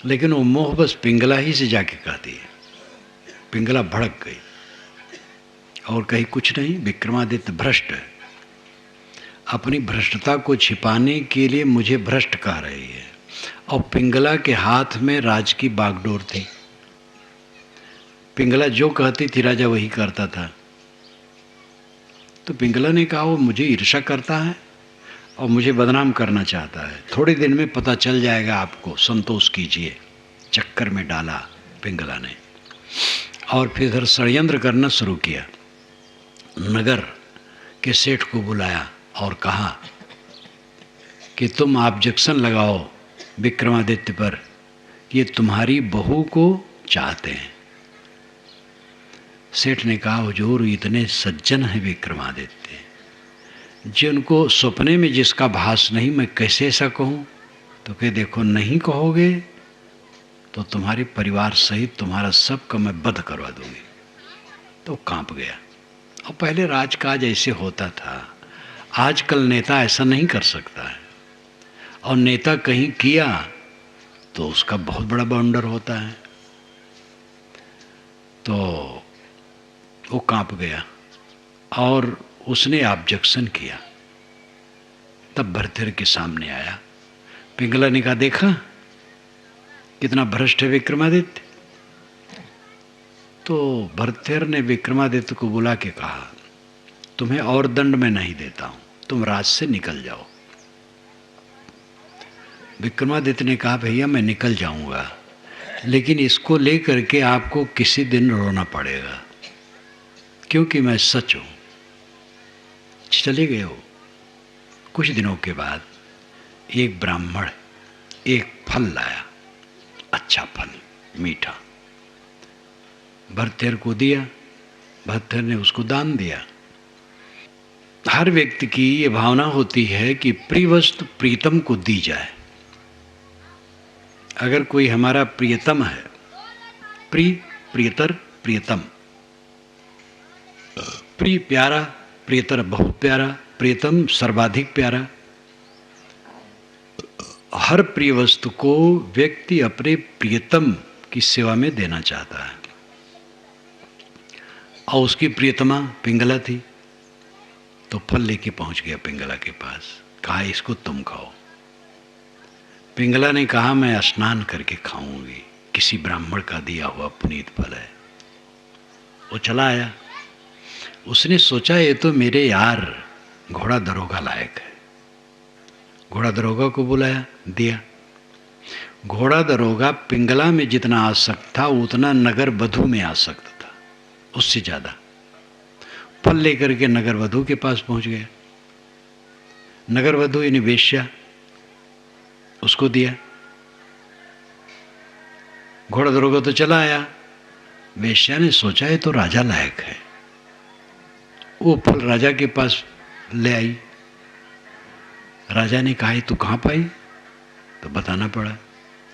लेकिन वो मोह बस पिंगला ही से जाके कहती है। पिंगला भड़क गई और कहीं कुछ नहीं, विक्रमादित्य भ्रष्ट है। अपनी भ्रष्टता को छिपाने के लिए मुझे भ्रष्ट कह रही है। और पिंगला के हाथ में राज की बागडोर थी। पिंगला जो कहती थी राजा वही करता था। तो पिंगला ने कहा वो मुझे ईर्ष्या करता है और मुझे बदनाम करना चाहता है। थोड़े दिन में पता चल जाएगा आपको, संतोष कीजिए। चक्कर में डाला पिंगला ने और फिर इधर षड्यंत्र करना शुरू किया। नगर के सेठ को बुलाया और कहा कि तुम ऑब्जेक्शन लगाओ विक्रमादित्य पर, ये तुम्हारी बहू को चाहते हैं। सेठ ने कहा हुजूर इतने सज्जन हैं विक्रमादित्य, जिनको सपने में जिसका भास नहीं, मैं कैसे ऐसा कहूँ। तो कहे देखो नहीं कहोगे तो तुम्हारे परिवार सहित तुम्हारा सबका मैं वध करवा दूंगी। तो कांप गया। और पहले राजकाज ऐसे होता था, आजकल नेता ऐसा नहीं कर सकता है। और नेता कहीं किया तो उसका बहुत बड़ा बवंडर होता है। तो वो कांप गया और उसने ऑब्जेक्शन किया। तब भरतहर के सामने आया। पिंगला ने कहा देखा कितना भ्रष्ट है विक्रमादित्य। तो भरतहर ने विक्रमादित्य को बुला के कहा तुम्हें और दंड मैं नहीं देता हूं, तुम राज से निकल जाओ। विक्रमादित्य ने कहा भैया मैं निकल जाऊंगा, लेकिन इसको लेकर के आपको किसी दिन रोना पड़ेगा, क्योंकि मैं सच हूं। चले गए हो। कुछ दिनों के बाद एक ब्राह्मण एक फल लाया, अच्छा फल, मीठा। भरतहर को दिया, भरतहर ने उसको दान दिया। हर व्यक्ति की ये भावना होती है कि प्रिय वस्तु प्रीतम को दी जाए। अगर कोई हमारा प्रियतम है, प्रिय, प्रियतर, प्रियतम, प्रिय प्यारा, प्रियतर बहुत प्यारा, प्रियतम सर्वाधिक प्यारा, हर प्रिय वस्तु को व्यक्ति अपने प्रियतम की सेवा में देना चाहता है। और उसकी प्रियतमा पिंगला थी, तो फल लेके पहुंच गया पिंगला के पास, कहा इसको तुम खाओ। पिंगला ने कहा मैं स्नान करके खाऊंगी, किसी ब्राह्मण का दिया हुआ पुनीत फल है। वो चला आया, उसने सोचा ये तो मेरे यार घोड़ा दरोगा लायक है। घोड़ा दरोगा को बुलाया, दिया। घोड़ा दरोगा पिंगला में जितना आसक्त था उतना नगर वधु में आसक्त था, उससे ज्यादा। फल लेकर के नगर वधु के पास पहुंच गया। नगर वधु यानी वेश्या, उसको दिया। घोड़ा दरोगा तो चला आया। वेश्या ने सोचा है तो राजा लायक है, वो फल राजा के पास ले आई। राजा ने कहा तू कहाँ पाई, तो बताना पड़ा।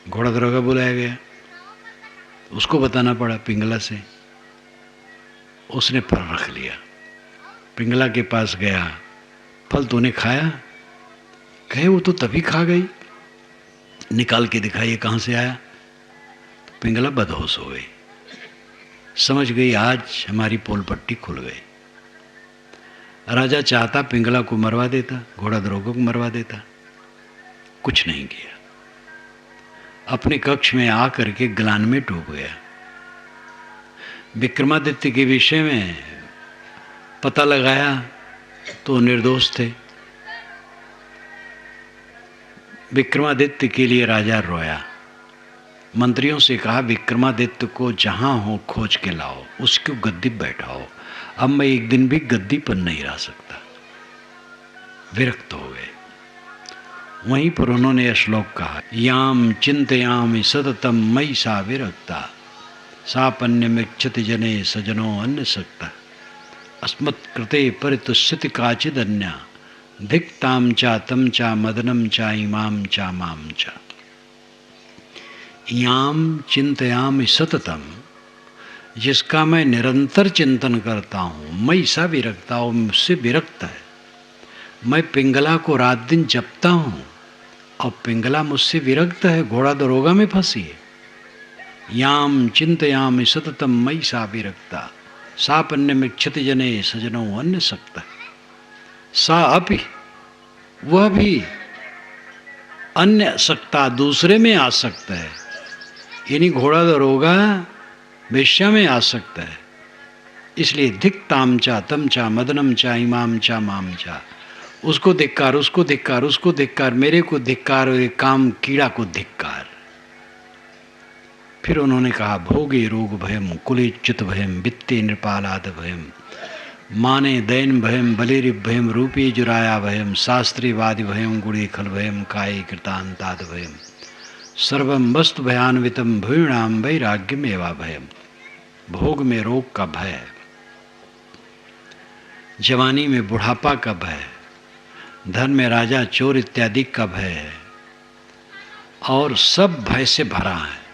घोड़ा दरोगा बुलाया गया, उसको बताना पड़ा पिंगला से। उसने फल रख लिया, पिंगला के पास गया, फल तूने खाया? कहे वो तो तभी खा गई। निकाल के दिखाइए कहाँ से आया। पिंगला बदहोश हो गई, समझ गई आज हमारी पोल पट्टी खुल गई। राजा चाहता पिंगला को मरवा देता, घोड़ा दरोगा को मरवा देता, कुछ नहीं किया। अपने कक्ष में आकर के ग्लान में डूब गया। विक्रमादित्य के विषय में पता लगाया तो निर्दोष थे। विक्रमादित्य के लिए राजा रोया, मंत्रियों से कहा विक्रमादित्य को जहां हो खोज के लाओ, उसको गद्दी बैठाओ, अब मैं एक दिन भी गद्दी पर नहीं रह सकता। विरक्त हो गए। वहीं पर उन्होंने यह श्लोक कहा, याम चिंतयामि सततम मयि सा विरक्ता, सापन्यमिच्छति जने सजनो अन्य सक्ता, अस्मत्कृते परितुष्यति काचिदन्या, धिक्ताम चा तम चा मदनम चा इमाम चा माम चा। याम चिंतयामि सततम, जिसका मैं निरंतर चिंतन करता हूँ, मैं सा विरक्ता हूँ, मुझसे विरक्त है। मैं पिंगला को रात दिन जपता हूँ और पिंगला मुझसे विरक्त है, घोड़ा दरोगा में फंसी है। याम चिंतयामि सततम मयि सा विरक्ता, सापन्यमिच्छति जने सजनो अन्य सक्ता। सा अपि, वह भी अन्य सक्ता, दूसरे में आसक्त है, यानी घोड़ा दरोगा वेश्या में आसक्त है। इसलिए धिक्ताम चा तम चा मदनम चा इमाम चा माम चा, उसको धिक्कार, उसको धिक्कार, उसको धिक्कार, मेरे को धिक्कार, और काम कीड़ा को धिक्कार। फिर उन्होंने कहा भोगे रोग भयम, कुले च्युत भयम, वित्ते नृपालाद भयम, माने दैन भयम, बलेरि भयम, रूपे जुराया भयम, शास्त्रे वादि भयम, गुणे खल भयम, काये कृतांताद भयम, सर्वम वस्तु भयान्वितम भूणाम वैराग्यमेवा भयम। भोग में रोग का भय, जवानी में बुढ़ापा का भय, धन में राजा चोर इत्यादि का भय है, और सब भय से भरा है।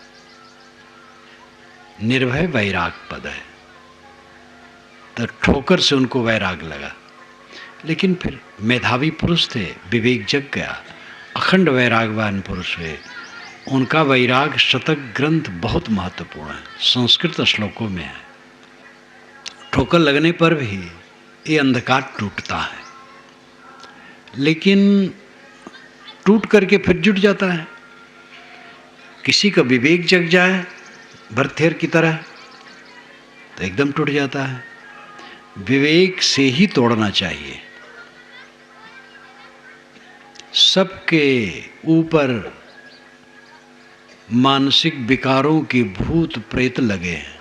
निर्भय वैराग पद है, तो ठोकर से उनको वैराग लगा। लेकिन फिर मेधावी पुरुष थे, विवेक जग गया, अखंड वैरागवान पुरुष हुए। उनका वैराग शतक ग्रंथ बहुत महत्वपूर्ण है, संस्कृत श्लोकों में है। ठोकर लगने पर भी ये अंधकार टूटता है, लेकिन टूट करके फिर जुट जाता है। किसी का विवेक जग जाए भरथेर की तरह तो एकदम टूट जाता है। विवेक से ही तोड़ना चाहिए। सबके ऊपर मानसिक विकारों के भूत प्रेत लगे हैं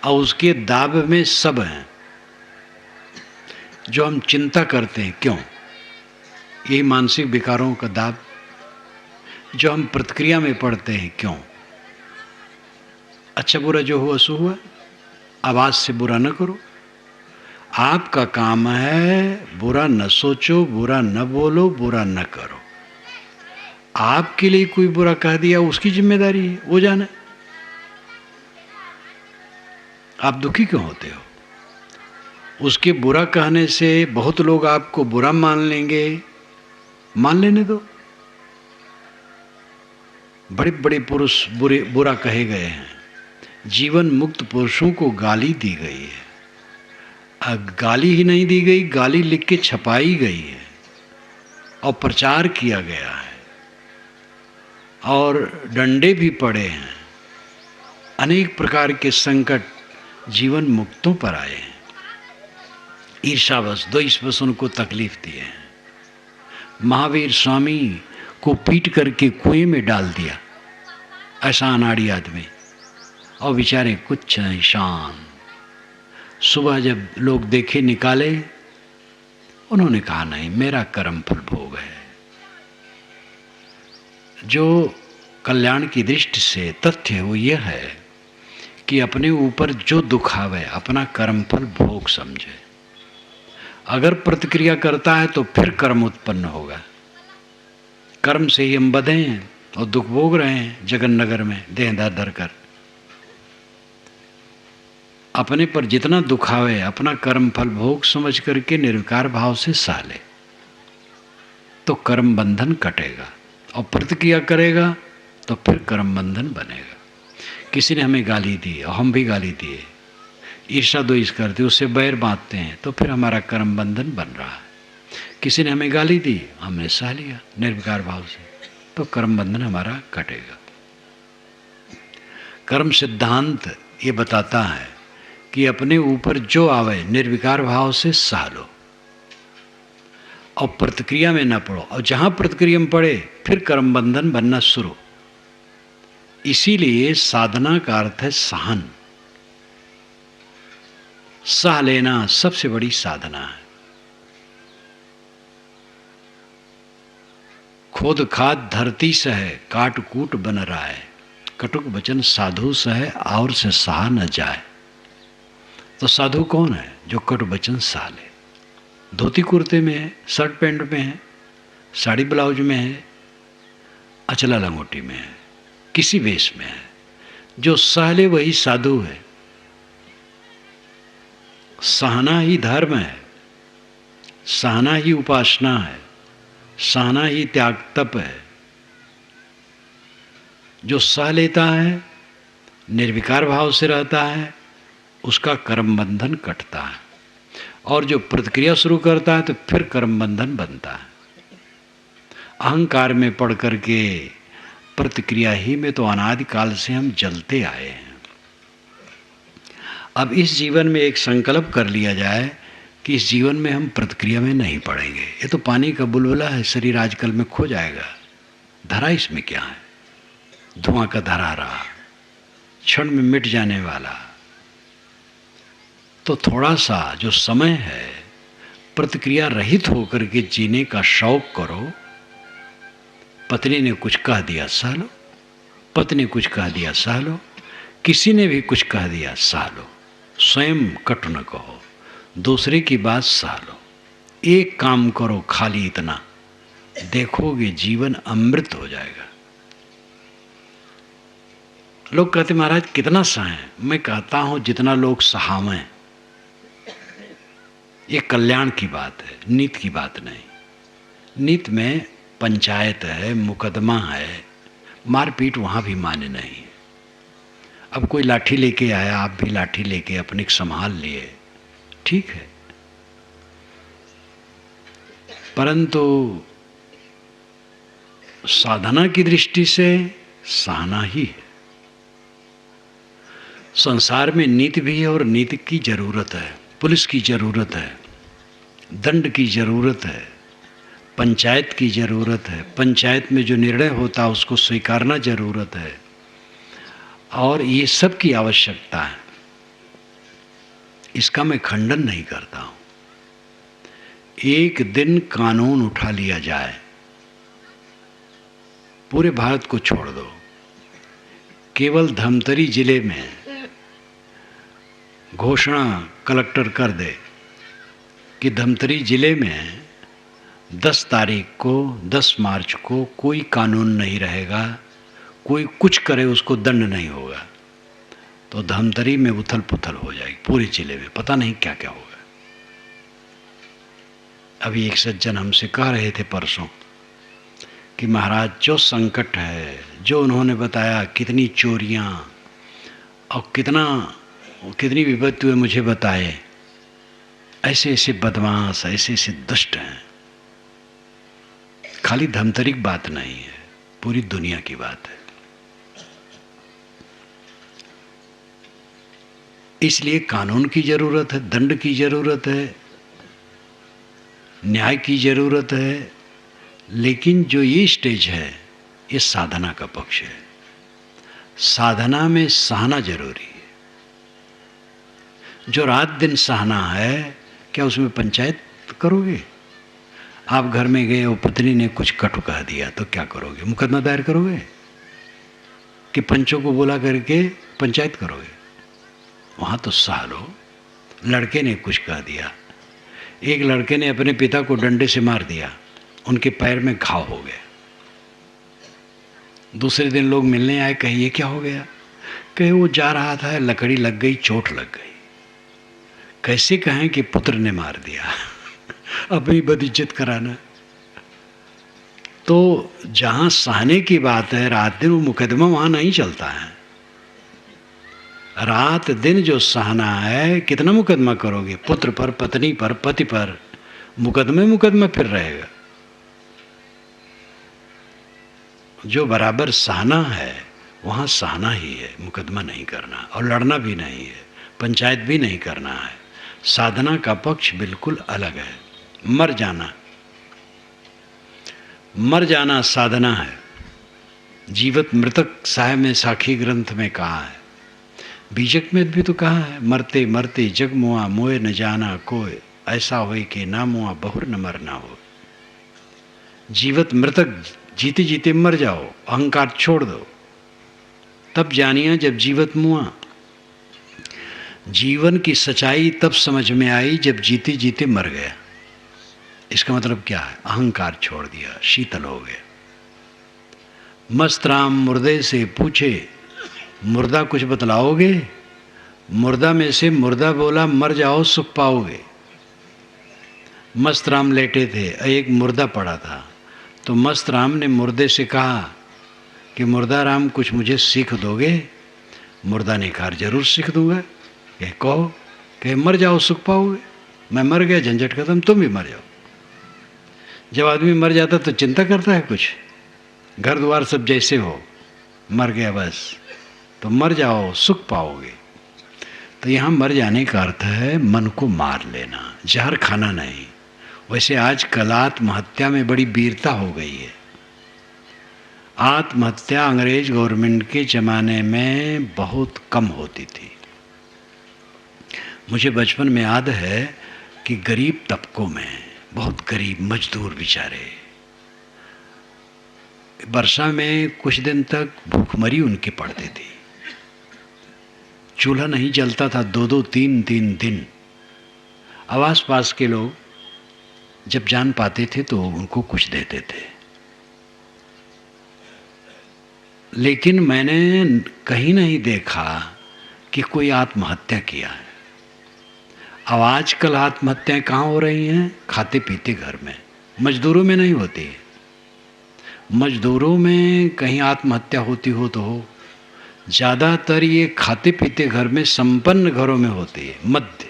और उसके दाब में सब हैं। जो हम चिंता करते हैं, क्यों? यही मानसिक विकारों का दाब। जो हम प्रतिक्रिया में पढ़ते हैं, क्यों? अच्छा बुरा जो हुआ सो हुआ, आवाज से बुरा न करो। आपका काम है बुरा न सोचो, बुरा न बोलो, बुरा न करो। आपके लिए कोई बुरा कह दिया, उसकी जिम्मेदारी है, वो जाने। आप दुखी क्यों होते हो? उसके बुरा कहने से बहुत लोग आपको बुरा मान लेंगे, मान लेने दो। बड़े बड़े पुरुष बुरा कहे गए हैं, जीवन मुक्त पुरुषों को गाली दी गई है। गाली ही नहीं दी गई, गाली लिख के छपाई गई है और प्रचार किया गया है और डंडे भी पड़े हैं। अनेक प्रकार के संकट जीवन मुक्तों पर आए हैं। ईर्ष्यावश, द्वेषवश उनको तकलीफ दिए हैं। महावीर स्वामी को पीट करके कुएं में डाल दिया, ऐसा अनाड़ी आदमी, और बेचारे कुछ नहीं, शांत। सुबह जब लोग देखे निकाले, उन्होंने कहा नहीं, मेरा कर्म फल भोग है। जो कल्याण की दृष्टि से तथ्य वो यह है कि अपने ऊपर जो दुख आवे अपना कर्म फल भोग समझे। अगर प्रतिक्रिया करता है तो फिर कर्म उत्पन्न होगा। कर्म से ही हम बंधे हैं और दुख भोग रहे हैं जगन नगर में देह धर धर कर। अपने पर जितना दुख आवे अपना कर्म फल भोग समझ करके निर्विकार भाव से सह ले तो कर्म बंधन कटेगा, और प्रतिक्रिया करेगा तो फिर कर्म बंधन बनेगा। किसी ने हमें गाली दी और हम भी गाली दिए, ईर्ष्या द्वेष करते, उससे बैर बांधते हैं, तो फिर हमारा कर्म बंधन बन रहा है। किसी ने हमें गाली दी, हमने सह लिया निर्विकार भाव से, तो कर्म बंधन हमारा कटेगा। कर्म सिद्धांत ये बताता है कि अपने ऊपर जो आवे निर्विकार भाव से सह लो और प्रतिक्रिया में न पड़ो, और जहां प्रतिक्रिया में पड़े फिर कर्म बंधन बनना शुरू। इसीलिए साधना का अर्थ है सहन। सह लेना सबसे बड़ी साधना है। खोद खाद धरती सह काट कूट बन रहा है, कटुक वचन साधु सह और से सहा न जाए। तो साधु कौन है? जो कटु वचन सह ले। धोती कुर्ते में है, शर्ट पैंट में है, साड़ी ब्लाउज में है, अचला लंगोटी में है, किसी वेश में है, जो सह ले वही साधु है। सहना ही धर्म है, सहना ही उपासना है, सहना ही त्याग तप है। जो सह लेता है, निर्विकार भाव से रहता है, उसका कर्म बंधन कटता है, और जो प्रतिक्रिया शुरू करता है तो फिर कर्म बंधन बनता है। अहंकार में पड़ करके प्रतिक्रिया ही में तो अनादिकाल से हम जलते आए हैं। अब इस जीवन में एक संकल्प कर लिया जाए कि इस जीवन में हम प्रतिक्रिया में नहीं पड़ेंगे। ये तो पानी का बुलबुला है, शरीर आजकल में खो जाएगा, धरा इसमें क्या है? धुआं का धरा रहा, क्षण में मिट जाने वाला। तो थोड़ा सा जो समय है प्रतिक्रिया रहित होकर के जीने का शौक करो। पत्नी ने कुछ कह दिया सह लो, पत्नी कुछ कह दिया सह लो, किसी ने भी कुछ कह दिया सह लो। स्वयं कट न कहो, दूसरे की बात सह लो। एक काम करो खाली इतना, देखोगे जीवन अमृत हो जाएगा। लोग कहते महाराज कितना सहें? मैं कहता हूं जितना लोग सहावें। ये कल्याण की बात है, नीत की बात नहीं। नीत में पंचायत है, मुकदमा है, मारपीट वहां भी माने नहीं है। अब कोई लाठी लेके आया, आप भी लाठी लेके अपने संभाल लिए, ठीक है, परंतु साधना की दृष्टि से सहना ही है। संसार में नीति भी है और नीति की जरूरत है, पुलिस की जरूरत है, दंड की जरूरत है, पंचायत की जरूरत है। पंचायत में जो निर्णय होता है उसको स्वीकारना जरूरत है, और ये सब की आवश्यकता है। इसका मैं खंडन नहीं करता हूं। एक दिन कानून उठा लिया जाए, पूरे भारत को छोड़ दो, केवल धमतरी जिले में घोषणा कलेक्टर कर दे कि धमतरी जिले में 10 तारीख को, 10 मार्च को कोई कानून नहीं रहेगा, कोई कुछ करे उसको दंड नहीं होगा, तो धमतरी में उथल पुथल हो जाएगी। पूरे जिले में पता नहीं क्या क्या होगा। अभी एक सज्जन हमसे कह रहे थे परसों कि महाराज जो संकट है, जो उन्होंने बताया, कितनी चोरियां और कितनी विपत्ति हुए मुझे बताए, ऐसे ऐसे बदमाश, ऐसे ऐसे दुष्ट हैं। खाली धमतरिक बात नहीं है, पूरी दुनिया की बात है। इसलिए कानून की जरूरत है, दंड की जरूरत है, न्याय की जरूरत है। लेकिन जो ये स्टेज है, ये साधना का पक्ष है। साधना में सहना जरूरी है। जो रात दिन सहना है, क्या उसमें पंचायत करोगे? आप घर में गए और पत्नी ने कुछ कटु कह दिया तो क्या करोगे? मुकदमा दायर करोगे कि पंचों को बुला करके पंचायत करोगे? वहां तो सह लो। लड़के ने कुछ कह दिया, एक लड़के ने अपने पिता को डंडे से मार दिया, उनके पैर में घाव हो गए। दूसरे दिन लोग मिलने आए, कहे ये क्या हो गया? कहे वो जा रहा था, लकड़ी लग गई, चोट लग गई। कैसे कहें कि पुत्र ने मार दिया? अपनी बदइज्जत कराना। तो जहां सहने की बात है, रात दिन, वो मुकदमा वहां नहीं चलता है। रात दिन जो सहना है, कितना मुकदमा करोगे? पुत्र पर, पत्नी पर, पति पर, मुकदमा फिर रहेगा। जो बराबर सहना है, वहां सहना ही है, मुकदमा नहीं करना, और लड़ना भी नहीं है, पंचायत भी नहीं करना है। साधना का पक्ष बिल्कुल अलग है। मर जाना साधना है। जीवत मृतक साहेब में साखी ग्रंथ में कहा है, बीजक में भी तो कहा है, मरते मरते जग मुआ, मोए न जाना कोई, ऐसा होए कि ना मुआ बहुर न मरना हो। जीवत मृतक, जीते जीते मर जाओ, अहंकार छोड़ दो, तब जानिया जब जीवत मुआ। जीवन की सच्चाई तब समझ में आई जब जीते जीते मर गया। इसका मतलब क्या है? अहंकार छोड़ दिया, शीतल हो गए। मस्त राम मुर्दे से पूछे, मुर्दा कुछ बतलाओगे? मुर्दा में से मुर्दा बोला, मर जाओ सुख पाओगे। मस्त राम लेटे थे, एक मुर्दा पड़ा था, तो मस्त राम ने मुर्दे से कहा कि मुर्दा राम कुछ मुझे सीख दोगे? मुर्दा ने कहा जरूर सीख दूंगा। कहे कहो। कहे मर जाओ सुख पाओगे। मैं मर गया, झंझट खत्म, तुम भी मर जाओ। जब आदमी मर जाता तो चिंता करता है कुछ? घर द्वार सब जैसे हो, मर गया बस, तो मर जाओ सुख पाओगे। तो यहाँ मर जाने का अर्थ है मन को मार लेना, जहर खाना नहीं। वैसे आजकल आत्महत्या में बड़ी वीरता हो गई है। आत्महत्या अंग्रेज गवर्नमेंट के ज़माने में बहुत कम होती थी। मुझे बचपन में याद है कि गरीब तबकों में, बहुत गरीब मजदूर बेचारे, वर्षा में कुछ दिन तक भूखमरी उनकी पड़ती थी। चूल्हा नहीं जलता था 2-2, 3-3 दिन। आस पास के लोग जब जान पाते थे तो उनको कुछ देते थे। लेकिन मैंने कहीं नहीं देखा कि कोई आत्महत्या किया है। अब आजकल आत्महत्याएं कहाँ हो रही हैं? खाते पीते घर में। मजदूरों में नहीं होती है। मजदूरों में कहीं आत्महत्या होती हो तो हो, ज़्यादातर ये खाते पीते घर में, संपन्न घरों में होती है। मध्य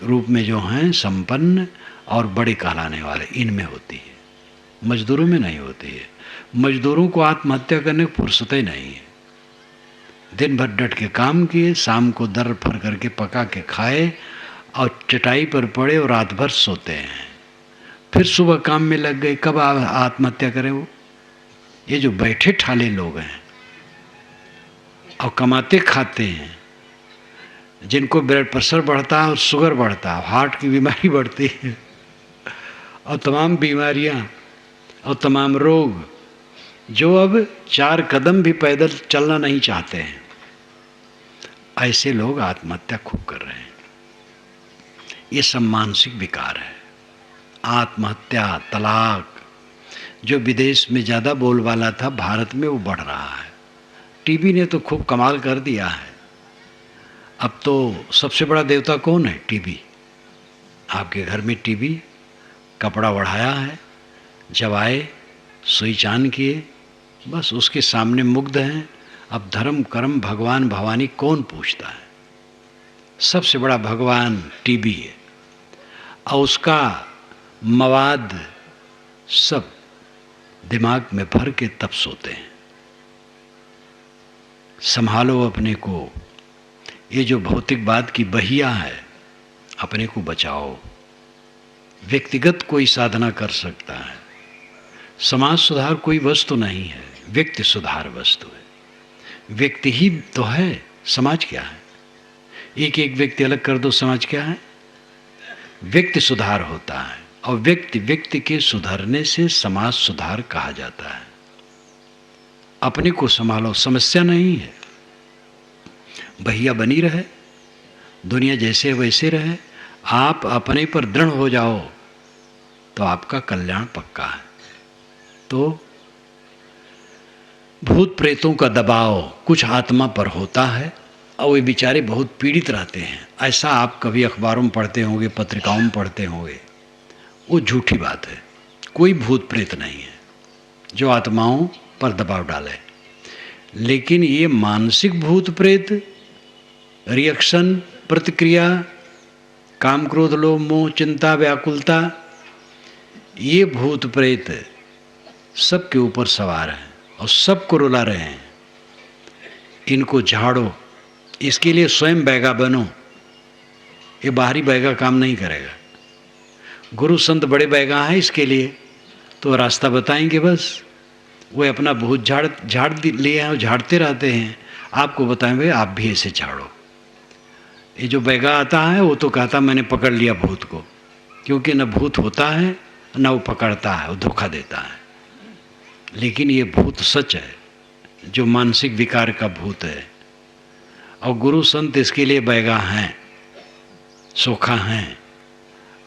रूप में जो हैं संपन्न और बड़े कहलाने वाले, इनमें होती है, मजदूरों में नहीं होती है। मजदूरों को आत्महत्या करने की फुर्सत ही नहीं है। दिन भर डट के काम किए, शाम को दर फर करके पका के खाए और चटाई पर पड़े और रात भर सोते हैं। फिर सुबह काम में लग गए, कब आत्महत्या करें वो? ये जो बैठे ठाले लोग हैं और कमाते खाते हैं, जिनको ब्लड प्रेशर बढ़ता है और शुगर बढ़ता है, हार्ट की बीमारी बढ़ती है और तमाम बीमारियां और तमाम रोग, जो अब 4 कदम भी पैदल चलना नहीं चाहते हैं, ऐसे लोग आत्महत्या खूब कर रहे हैं। ये सब मानसिक विकार है। आत्महत्या, तलाक, जो विदेश में ज़्यादा बोलबाला था, भारत में वो बढ़ रहा है। टीबी ने तो खूब कमाल कर दिया है। अब तो सबसे बड़ा देवता कौन है? टीबी। आपके घर में टीबी, कपड़ा बढ़ाया है, जब आए स्विच ऑन किए, बस उसके सामने मुग्ध हैं। अब धर्म कर्म भगवान भवानी कौन पूछता है? सबसे बड़ा भगवान टीबी है और उसका मवाद सब दिमाग में भर के तब सोते हैं। संभालो अपने को, ये जो भौतिकवाद की बहिया है, अपने को बचाओ। व्यक्तिगत कोई साधना कर सकता है, समाज सुधार कोई वस्तु नहीं है, व्यक्ति सुधार वस्तु है। व्यक्ति ही तो है, समाज क्या है? एक एक व्यक्ति अलग कर दो, समाज क्या है? व्यक्ति सुधार होता है और व्यक्ति के सुधरने से समाज सुधार कहा जाता है। अपने को संभालो, समस्या नहीं है। भैया बनी रहे, दुनिया जैसे वैसे रहे, आप अपने पर दृढ़ हो जाओ तो आपका कल्याण पक्का है। तो भूत प्रेतों का दबाव कुछ आत्मा पर होता है और वे बेचारे बहुत पीड़ित रहते हैं, ऐसा आप कभी अखबारों में पढ़ते होंगे, पत्रिकाओं में पढ़ते होंगे। वो झूठी बात है। कोई भूत प्रेत नहीं है जो आत्माओं पर दबाव डाले, लेकिन ये मानसिक भूत प्रेत, रिएक्शन, प्रतिक्रिया, काम क्रोध लोभ मोह चिंता व्याकुलता, ये भूत प्रेत सबके ऊपर सवार हैं और सबको रुला रहे हैं। इनको झाड़ो, इसके लिए स्वयं बैगा बनो। ये बाहरी बैगा काम नहीं करेगा। गुरु संत बड़े बैगा हैं इसके लिए, तो रास्ता बताएंगे। बस वे अपना भूत झाड़ लिए हैं और झाड़ते रहते हैं। आपको बताएं भाई, आप भी ऐसे झाड़ो। ये जो बैगा आता है वो तो कहता मैंने पकड़ लिया भूत को, क्योंकि न भूत होता है न वो पकड़ता है, वो धोखा देता है। लेकिन ये भूत सच है, जो मानसिक विकार का भूत है। और गुरु संत इसके लिए बैगा हैं, सोखा हैं,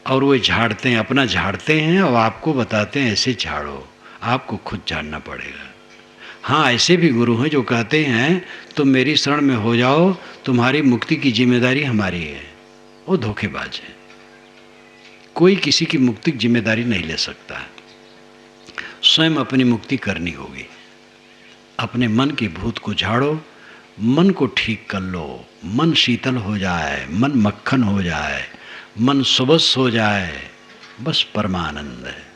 और वे झाड़ते हैं, अपना झाड़ते हैं और आपको बताते हैं ऐसे झाड़ो। आपको खुद झाड़ना पड़ेगा। हाँ, ऐसे भी गुरु हैं जो कहते हैं तुम मेरी शरण में हो जाओ, तुम्हारी मुक्ति की जिम्मेदारी हमारी है। वो धोखेबाज है। कोई किसी की मुक्ति की जिम्मेदारी नहीं ले सकता है। स्वयं अपनी मुक्ति करनी होगी। अपने मन के भूत को झाड़ो, मन को ठीक कर लो, मन शीतल हो जाए, मन मक्खन हो जाए, मन सुबस हो जाए, बस परमानंद है।